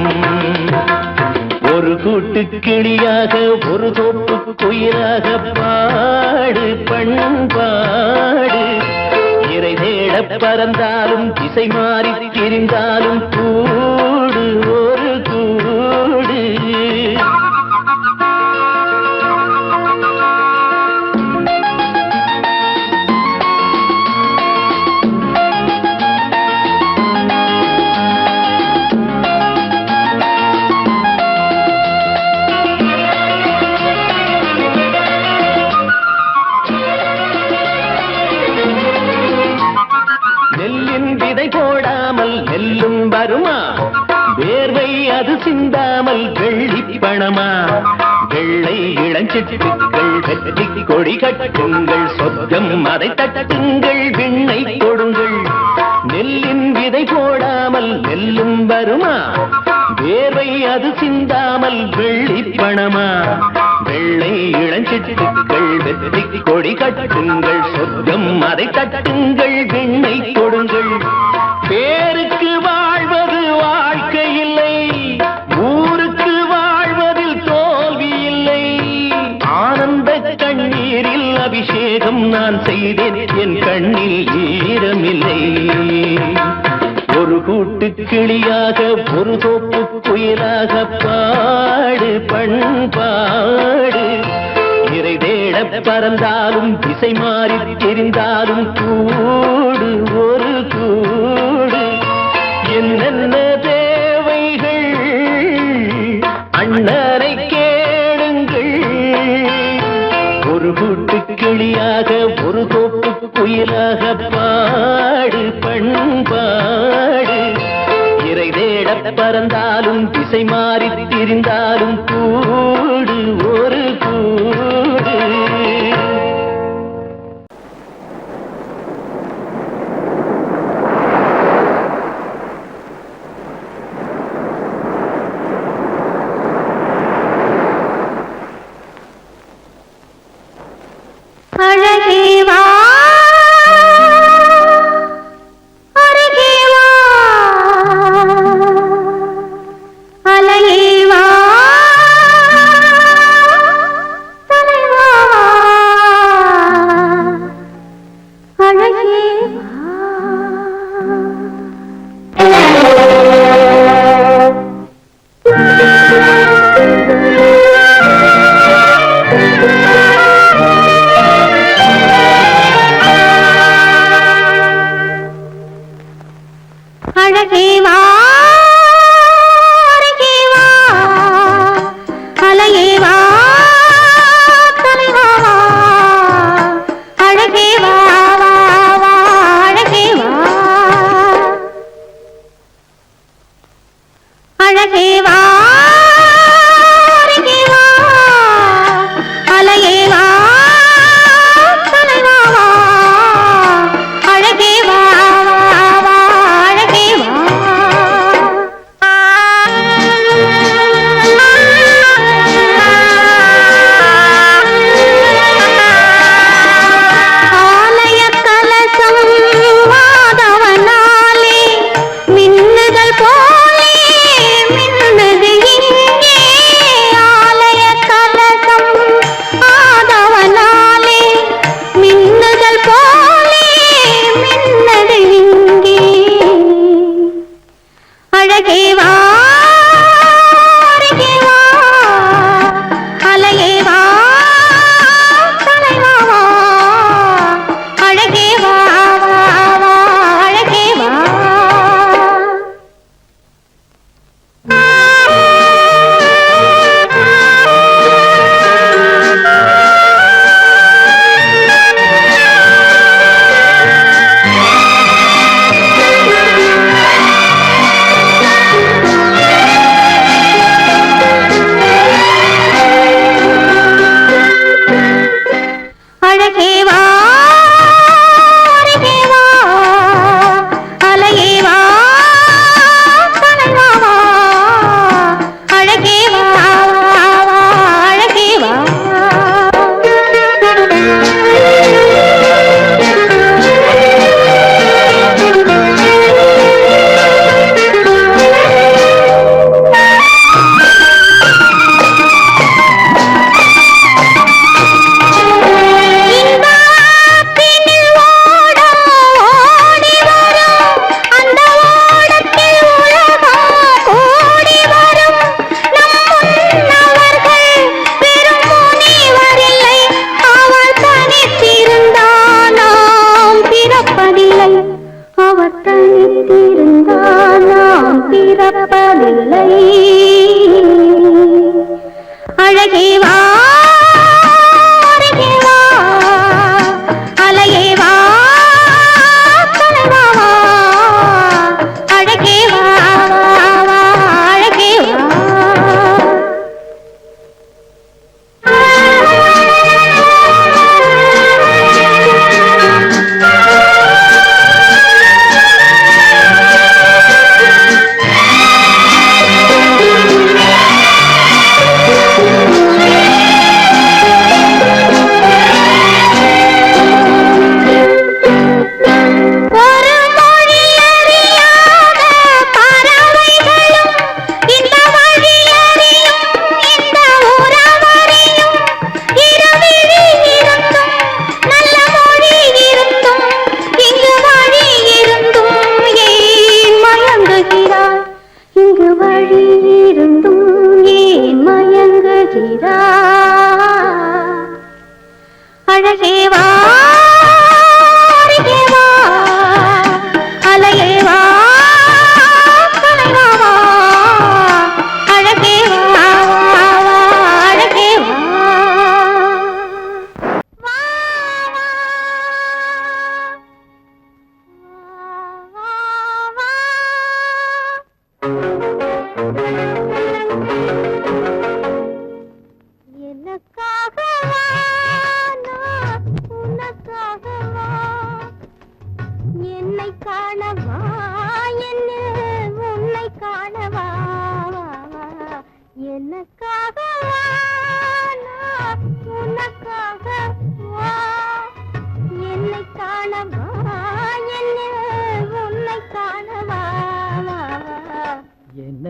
ஒரு கூட்டு கிளியாக ஒரு தோப்பு குயிலாக பாடு பண்பாடு. இறை தேட பறந்தாலும் திசை மாறி திரிந்தாலும் கூடு ஒரு கூடு. நெல்லும் வருமா, வேர்வை அது சிந்தாமல் வெள்ளி பணமா. வெள்ளை இளஞ்சிட்டுக்கள் வெற்றி கொடி கட்டுங்கள், சொர்க்கம் அதை தட்டுங்கள், விண்ணை கொடுங்கள். நெல்லின் விதை போடாமல் நெல்லும் வருமா, வேர்வை அது சிந்தாமல் வெள்ளி பணமா. வெள்ளை இளஞ்சிட்டுக்கள் வெற்றி கொடி கட்டுங்கள், சொர்க்கம் அதை தட்டுங்கள், விண்ணை கொடுங்கள். பேருக்கு வாழ்வது வாழ்க்கை இல்லை, ஊருக்கு வாழ்வதில் தோல்வி இல்லை. ஆனந்த கண்ணீரில் அபிஷேகம் நான் செய்தேன், என் கண்ணில் ஈரமில்லை. ஒரு கூட்டு கிளியாக ஒரு தோப்பு குயிலாக பாடு பண்பாடு இறை தேட பறந்தாலும் திசை மாறி தெரிந்தாலும் கூடு ஒரு கூடு என்னென்ன தேவைகள் அண்ணனை கேளுங்கள் ஒரு கூட்டு கிளியாக ஒரு தோப்பு குயிலாக பாடு பண்பாடு இறை தேட பறந்தாலும் திசை மாறி திரிந்தாலும் கூடு ஒரு கூடு அழகே வா அருகே வா அலையே வா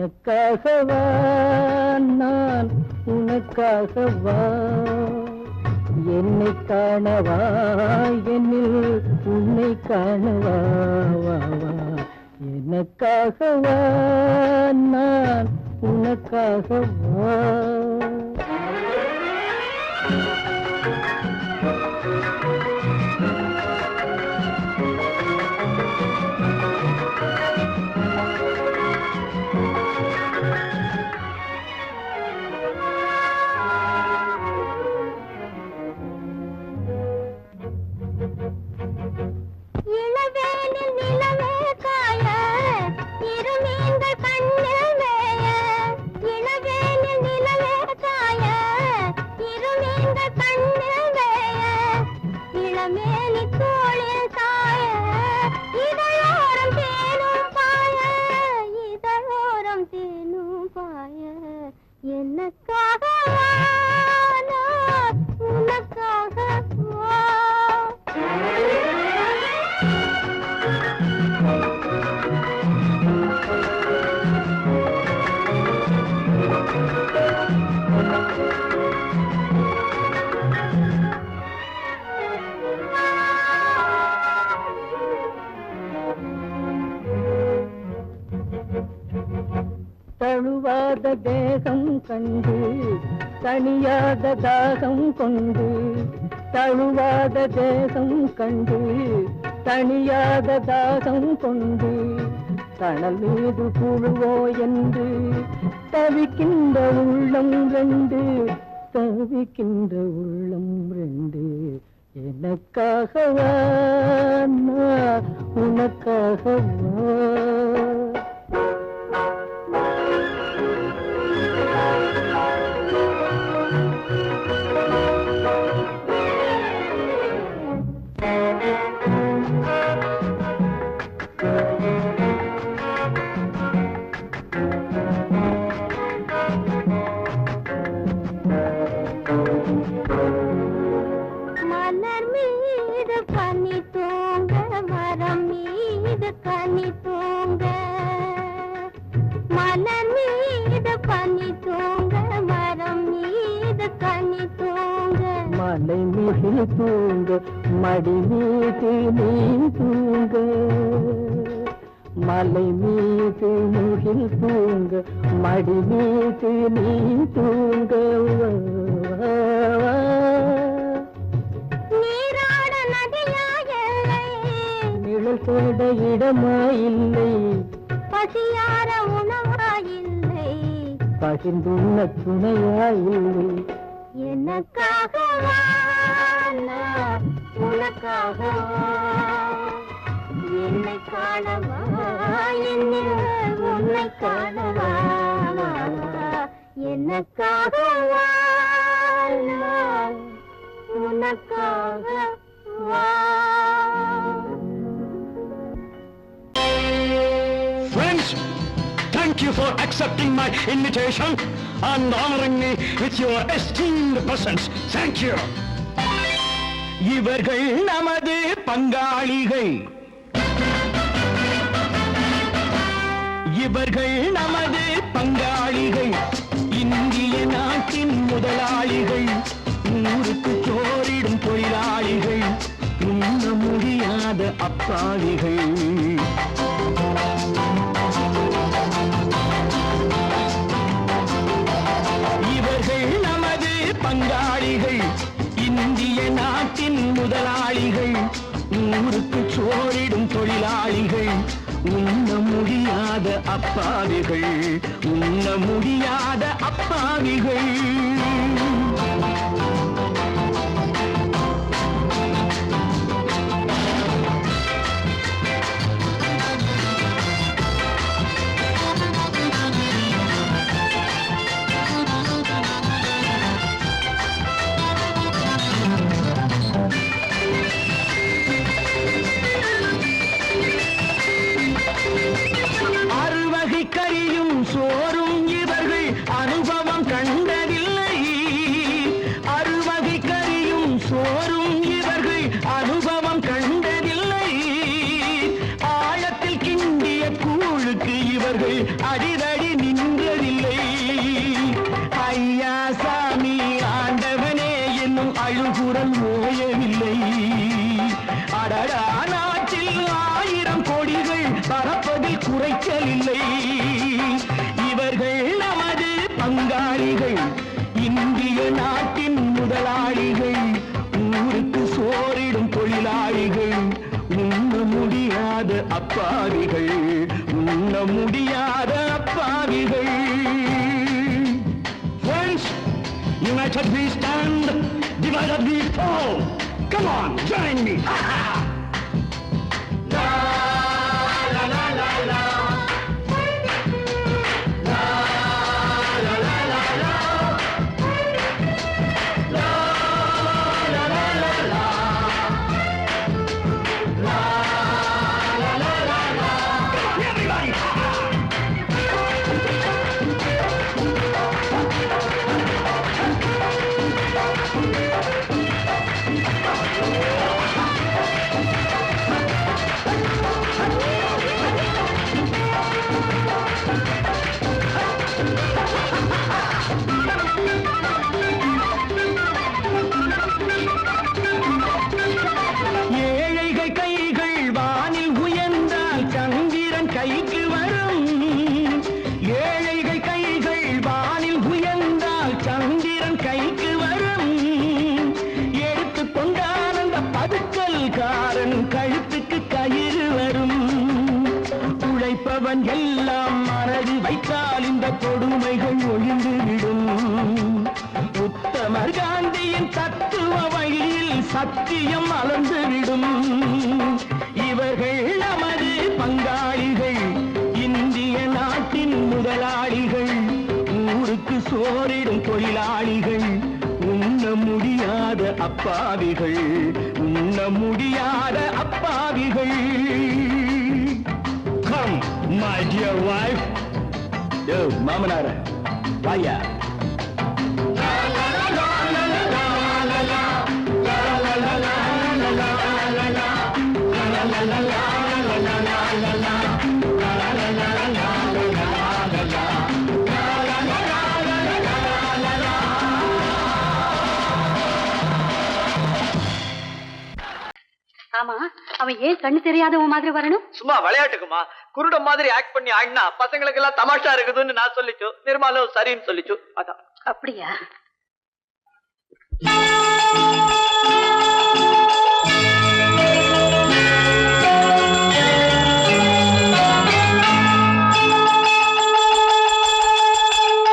எனக்காகவா நான் உனக்காகவா என்னை காணவா என்னில் உன்னை காணவா வா வா எனக்காகவா நான் உனக்காகவா தழுவாத தேகம் கண்டு தனியாத தாகம் கொண்டு தழுவாத தேகம் கண்டு தனியாத தாகம் கொண்டு தணல் மீது புழுவோ என்று தவிக்கின்ற உள்ளம் ரெண்டு தவிக்கின்ற உள்ளம் ரெண்டு எனக்காகவா நான் உனக்காகவா மலை மீது தூங்க மடி மீது நீ தூங்க மலை மீது முகில் தூங்க மடி மீது நீ தூங்க நீராட நதியாயில்லை நிழல் தேட இடமாயில்லை பசியார உணவாயில்லை பகிர்ந்துள்ள துணையாயில்லை எனக்காகவா நான் உனக்காகவா என்னை காணவா என்னில் உன்னை காணவா எனக்காகவா நான் உனக்காகவா Friends, thank you for accepting my invitation and honoring me with your esteemed presence. Thank you. இவர்கள் நமது பங்காளிகள், இவர்கள் நமது பங்காளிகள், இந்திய நாட்டின் முதலாளிகள், ஊருக்கு சோறிடும் தொழிலாளிகள், உண்ண முடியாத அப்பாவிகள். பங்காளிகள், இந்திய நாட்டின் முதலாளிகள், ஊருக்கு சோறிடும் தொழிலாளிகள், உண்ண முடியாத அப்பாவிகள், உண்ண முடியாத அப்பாவிகள். கறியும் சோறும் இவர்கள் அனுபவம் கண்டதில்லை, அறுவகை அழுகுரல் ஓயவில்லை. அடடா, நாட்டில் 1000 கொடிகள் பறப்பதில் குறைச்சலில்லை. இவர்கள் நமது பங்காளிகள், இந்திய நாட்டின் முதலாளிகள், ஊருக்கு சோறிடும் தொழிலாளிகள், உண்ண முடியாத அப்பாவிகள், உண்ண முடியாத அப்பாவிகள். Friends, united we stand, divided we fall. Come on, join me. ஏழைகள் கைகள் வானில் உயர்ந்தால் சந்திரன் கைக்கு வரும். ஏழைகள் கைகள் வானில் உயர்ந்தால் சந்திரன் கைக்கு வரும். எடுத்துக் கொண்டான் அந்த பதுக்கல்காரன் கழுத்துக்கு கயிறு வரும். உழைப்பவன் எல்லாம் மனது வைத்தால் இந்த கொடுமைகள் ஒழிந்துவிடும். உத்தமர் காந்தியின் தத்துவ வழியில் சத்தியம் மலர்ந்துவிடும். இவர்கள் நமது பங்காளிகள், இந்திய நாட்டின் முதலாளிகள், ஊருக்கு சோறிடும் தொழிலாளிகள், உண்ண முடியாத அப்பாவிகள், உண்ண முடியாத அப்பாவிகள். Come, my dear wife. மாமனார வாயா. ஆமா, அவன் ஏன் கண்ணு தெரியாதவன் மாதிரி வரணும்? சும்மா விளையாட்டுக்குமா, குருட மாதிரி ஆக்ட் பண்ணி ஆடினா பசங்களுக்கு எல்லாம் தமாஷா இருக்குதுன்னு நான் சொல்லிச்சு. நிர்மலும் சரின்னு சொல்லிச்சு. அதான். அப்படியா?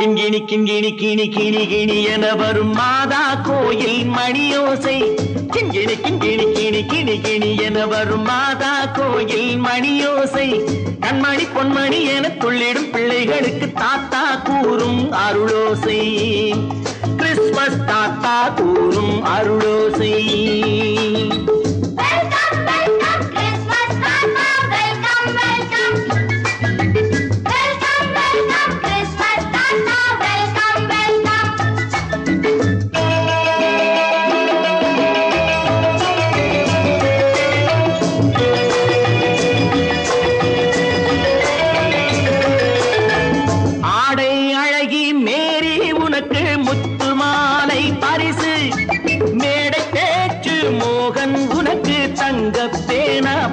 கிண்கிணி கிண்கிணி கிணி கிணி கிணி என வரும் மாதா கோயில் மணியோசை. கிண்கிணி கிண்கிணி கிணி கிணி கிணி என வரும் மாதா கோயில் மணியோசை. கண்மணி பொன்மணி என துள்ளிடும் பிள்ளைகளுக்கு தாத்தா கூறும் அருளோசை. கிறிஸ்துமஸ் தாத்தா கூறும் அருளோசை.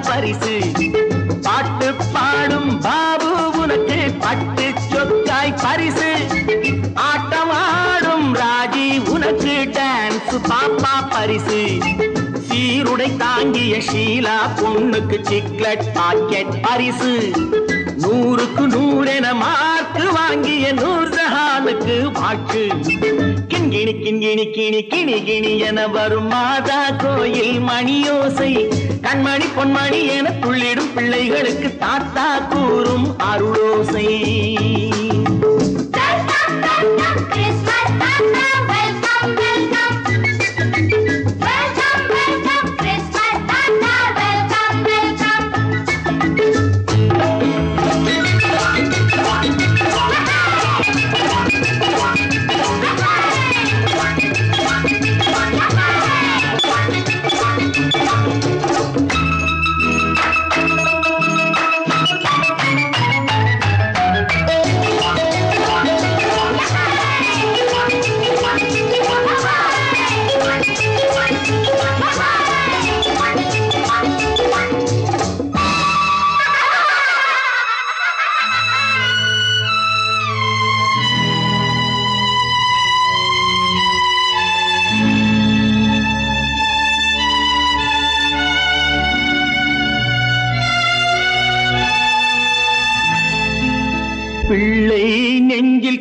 பரிசு பாட்டு பாடும் பாபு உனக்கு பட்டு சொக்காய் பரிசு. ஆட்டம் ஆடும் ராஜி உனக்கு டான்ஸ் பாப்பா பரிசு. சீருடை தாங்கிய ஷீலா பொண்ணுக்கு சிக்லெட் பாக்கெட் பரிசு. 100க்கு 100 என மார்க்கு வாங்கிய நூர்ஜஹானுக்கு வாழ்த்து. கிண்கிணி கிண்கிணி கிணி கிணி கிணி என வரும் மாதா கோயில் மணியோசை. கண்மணி பொன்மணி என துள்ளிடும் பிள்ளைகளுக்கு தாத்தா கூறும் அருளோசை.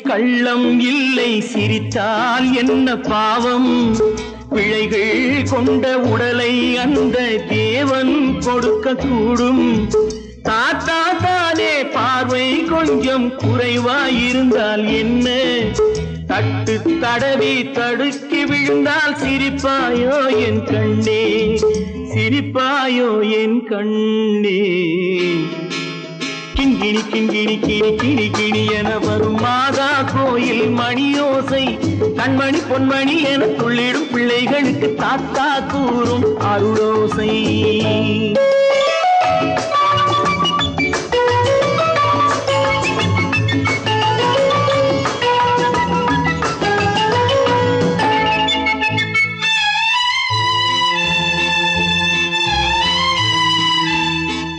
கள்ளம் இல்லை சிரித்தால் என்ன பாவம் பிழைகள் கொண்ட உடலை அந்த தேவன் கொடுக்க கூடும் தாத்தா தானே பார்வை கொஞ்சம் குறைவாயிருந்தால் என்ன தட்டு தடவி தடுக்கி விழுந்தால் சிரிப்பாயோ என் கண்ணே சிரிப்பாயோ என் கண்ணே கிண்கிணி கிண்கிணி கிணி கிணி கிணி என வரும் மாதா கோயில் மணியோசை கண்மணி பொன்மணி என துள்ளிடும் பிள்ளைகளுக்கு தாத்தா கூறும் அருளோசை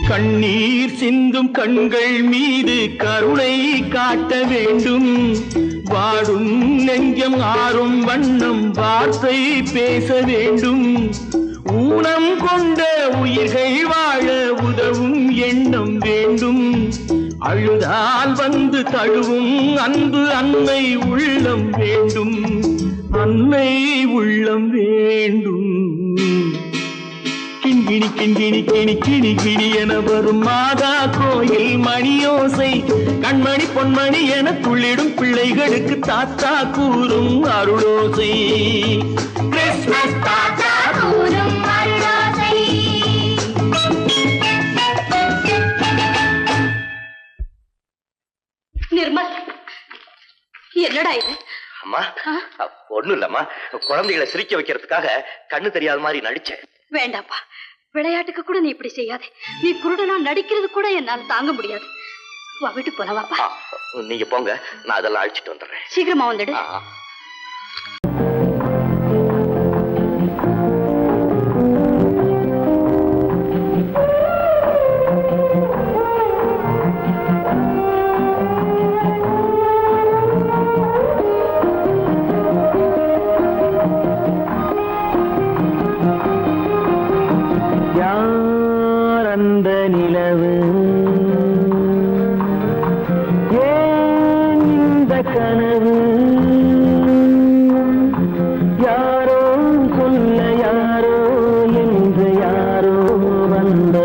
கண்ணீர் சிந்தும் கண்கள் மீது கருணை காட்ட வேண்டும் வாடும் நெஞ்சம் ஆறும் வண்ணம் வார்த்தை பேச வேண்டும் ஊனம் கொண்ட உயிர்கள் வாழ உதவும் எண்ணம் வேண்டும் அழுதால் வந்து தழுவும் அன்பு அன்னை உள்ளம் வேண்டும் அன்னை உள்ளம் வேண்டும் கிண்கிணி கிண்கிணி கிணி கிணி கிணி என வரும் மாதா கோயில் மணியோசை கண்மணி பொன்மணி என துள்ளிடும் பிள்ளைகளுக்கு தாத்தா கூறும் அருளோசை கிறிஸ்மஸ் தாத்தா கூறும் அருளோசை. நிர்மல், என்னடா இது? அம்மா ஒண்ணும் இல்லம்மா, குழந்தைகளை சிரிக்க வைக்கிறதுக்காக கண்ணு தெரியாத மாதிரி நடிச்சேன். வேண்டாப்பா, விளையாட்டுக்கு கூட நீ இப்படி செய்யாதே. நீ குருடனா நடிக்கிறது கூட என்னால தாங்க முடியாது. வா, வீட்டுக்கு போல வாப்பா. நீங்க போங்க, நான் அதெல்லாம் அழிச்சிட்டு வந்துடுறேன். சீக்கிரமா வந்துடு. அந்த நிலவு ஏன் இந்த கனவு யாரோ சொல்ல யாரோ என்று யாரோ வந்த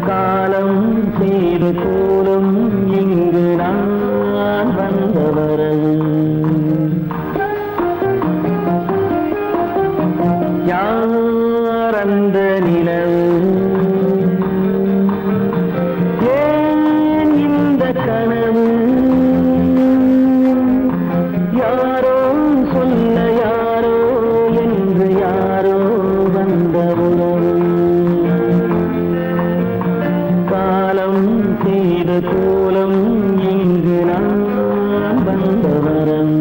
காலம் செய்து கூறும் இங்கு நான் வந்தவரவு யார் அந்த நிலவு ஏன் இந்த கனவு யாரோ சொல்ல யாரோ என்று யாரோ வந்த உறவு காலம் செய்த கோலம் இங்கு நான் வந்தவரம்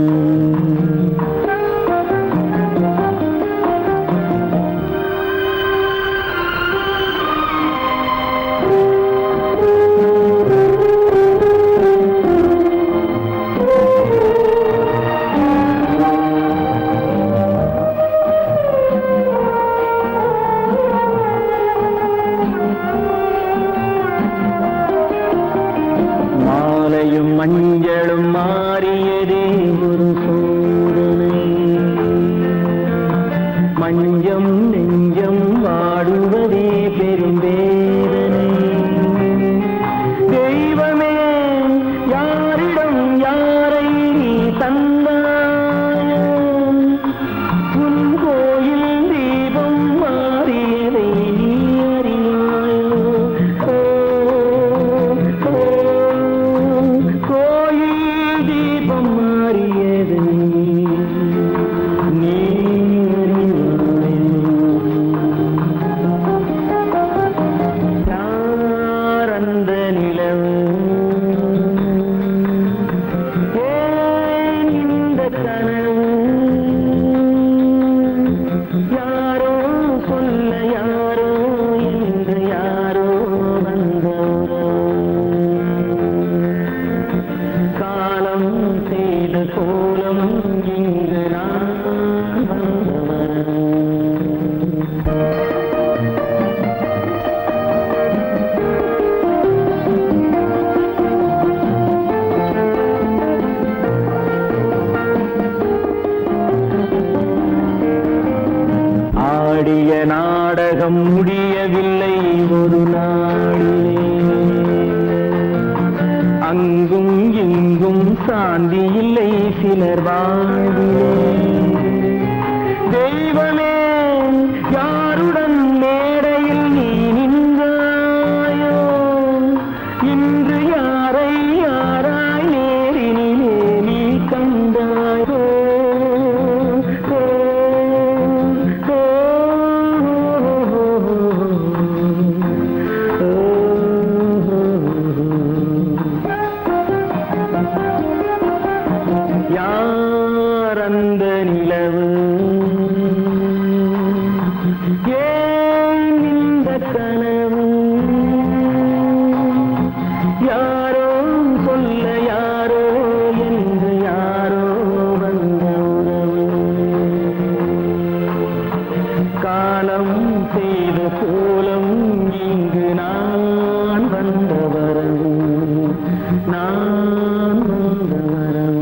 மாலையும் மஞ்சளும் மாறியதே ஒரு சோதனை மஞ்சம் நெஞ்சம் வாடுவதே பெரும் வேதனை தெய்வமே யாரிடம் யாரை நீ தந்தாயோ உன் கோயில் தீபம் மாறியதை நீ அறியாயோ கோயில் தீபம் மாறியதை நீ யார் அந்த நிலவு ஏன் இந்த கனவு யாரோ சொல்ல யாரோ என்று யாரோ வந்த காலம் செய்த கோலம் இங்கு நான் வந்தவன் முடியவில்லை ஒரு நாளிலே. அங்கும் இங்கும் சாந்தி இல்லை சிலர் வாழ்விலே. தெய்வமே யாருடன் மேடையில் நீ நின்றாயோ, இன்று யாரை யாராய் நேரினிலே நீ கண்டாயோ. யார் அந்த நிலவு, ஏன் இந்த கனவு, யாரோ சொல்ல யாரோ என்று யாரோ வந்த உறவு. காலம் செய்த கோலம் இங்கு நான் வந்த வரவு, நான் வந்த வரவு.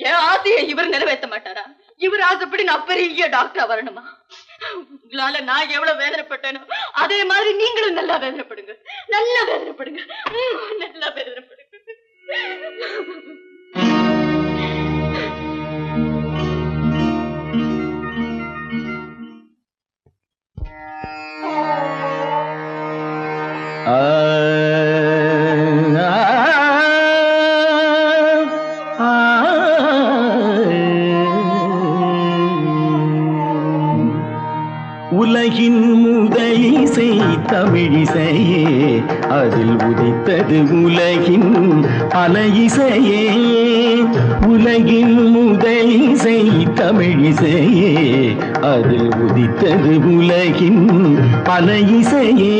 என் ஆசையை இவர் நிறைவேற்ற மாட்டாரா? இவர் ஆசைப்படி நான் பெரிய டாக்டரா வரணுமா? உங்களால நான் எவ்வளவு வேதனைப்பட்டேனோ அதே மாதிரி நீங்களும் நல்லா வேதனைப்படுங்க, நல்லா வேதனைப்படுங்க, நல்லா வேதனைப்படுங்க. உலகின் முதலிசை தமிழிசையே, அதில் உதித்தது உலகின் பல இசையே. உலகின் முதலிசை தமிழிசையே, அதில் உதித்தது உலகின் பல இசையே.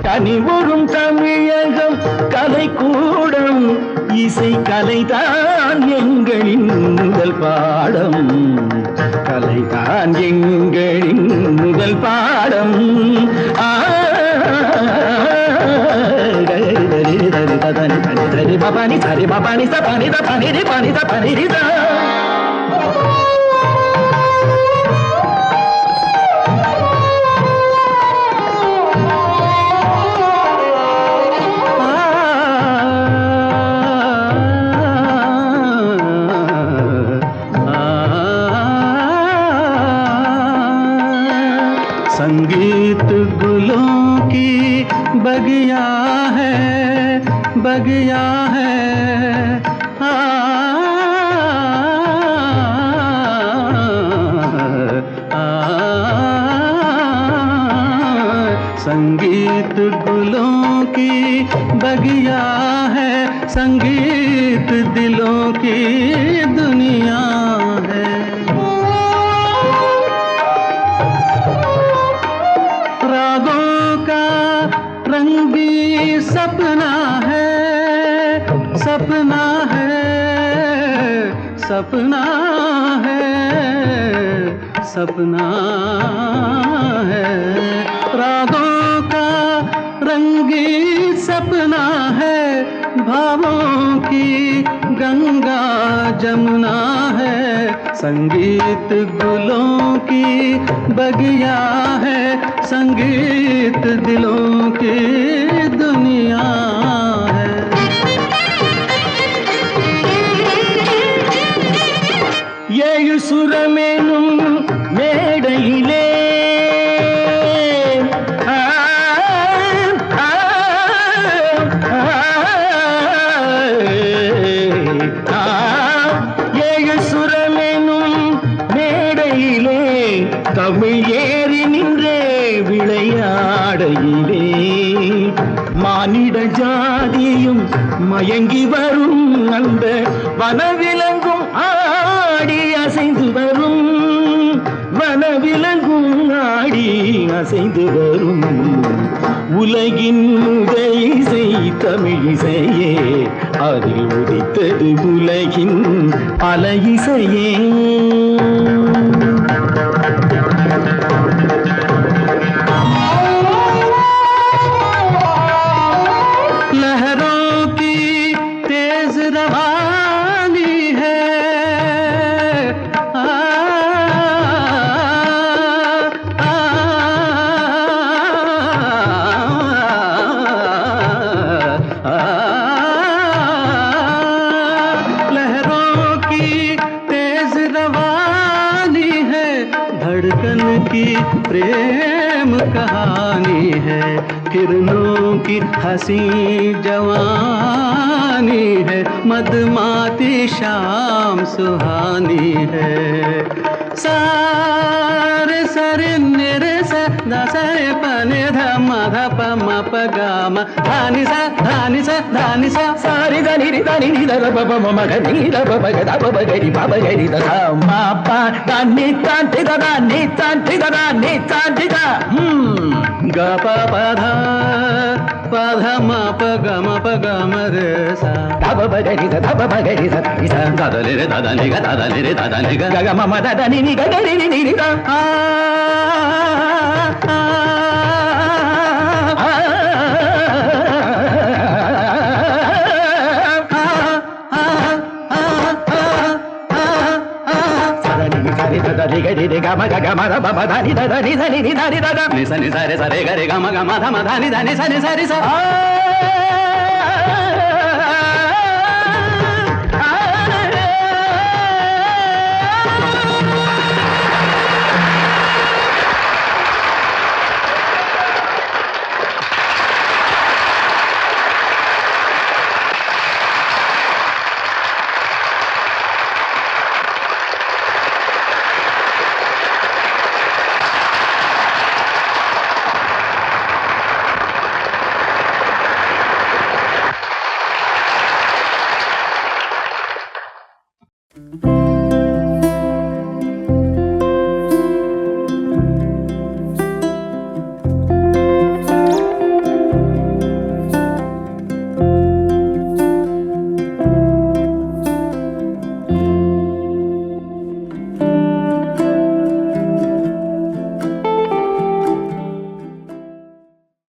கனிவரும் தமிழகம் கலைக்கூடம், இசை கலைதான் எங்களின் முதல் பாடம், கலைதான் எங்களின் முதல் பாடம். பபானி சரி பபானி சபானி தபானி பானி தபானி ரிதா. संगीत गुलों की बगिया है, बगिया है, संगीत गुलों की बगिया है, संगीत दिलों की दुनिया है. रागों का रंगी सपना है, सपना है, सपना है, सपना है. रागों का रंगी सपना है, भावों की गंगा जमुना है. संगीत गुलों की बगिया है, संगीत दिलों की दुनिया है. ஏழு சுரமெனும் மேடையிலே ஏழு சுரமெனும் மேடையிலே தமிழ் ஏறி நின்றே விளையாடையிலே மானிட ஜாதியும் மயங்கி வரும் அந்த வனவிலங்கும் ஆடி அசைந்து வரும், வனவிலங்கும் ஆடி அசைந்து வரும். உலகின் முதல் இசை தமிழிசையே, அதில் உதித்தது உலகின் பல இசையே. धड़कन की प्रेम कहानी है, किरणों की हंसी जवानी है, मदमाती शाम सुहानी है। सारे सरे निरे सा दसरे पने धम धप म प ग म धानि सा धानि सा धानि सा सारी ध नि रि ध नि ध प प म म ग नि ध प प ग ध प प ग रि प प ग रि ध ध म प ध नि ध ति ध ध नि ध ति ध ध नि ध ति ध ग प प ध प ध म प ग म प ग म रे सा ध प प ग रि ध ध प प ग रि ध ध ध ध रे ध ध नि ग ध ध नि रे ध ध नि ग ग म म ध ध नि नि ग ग रि रि नि रि ध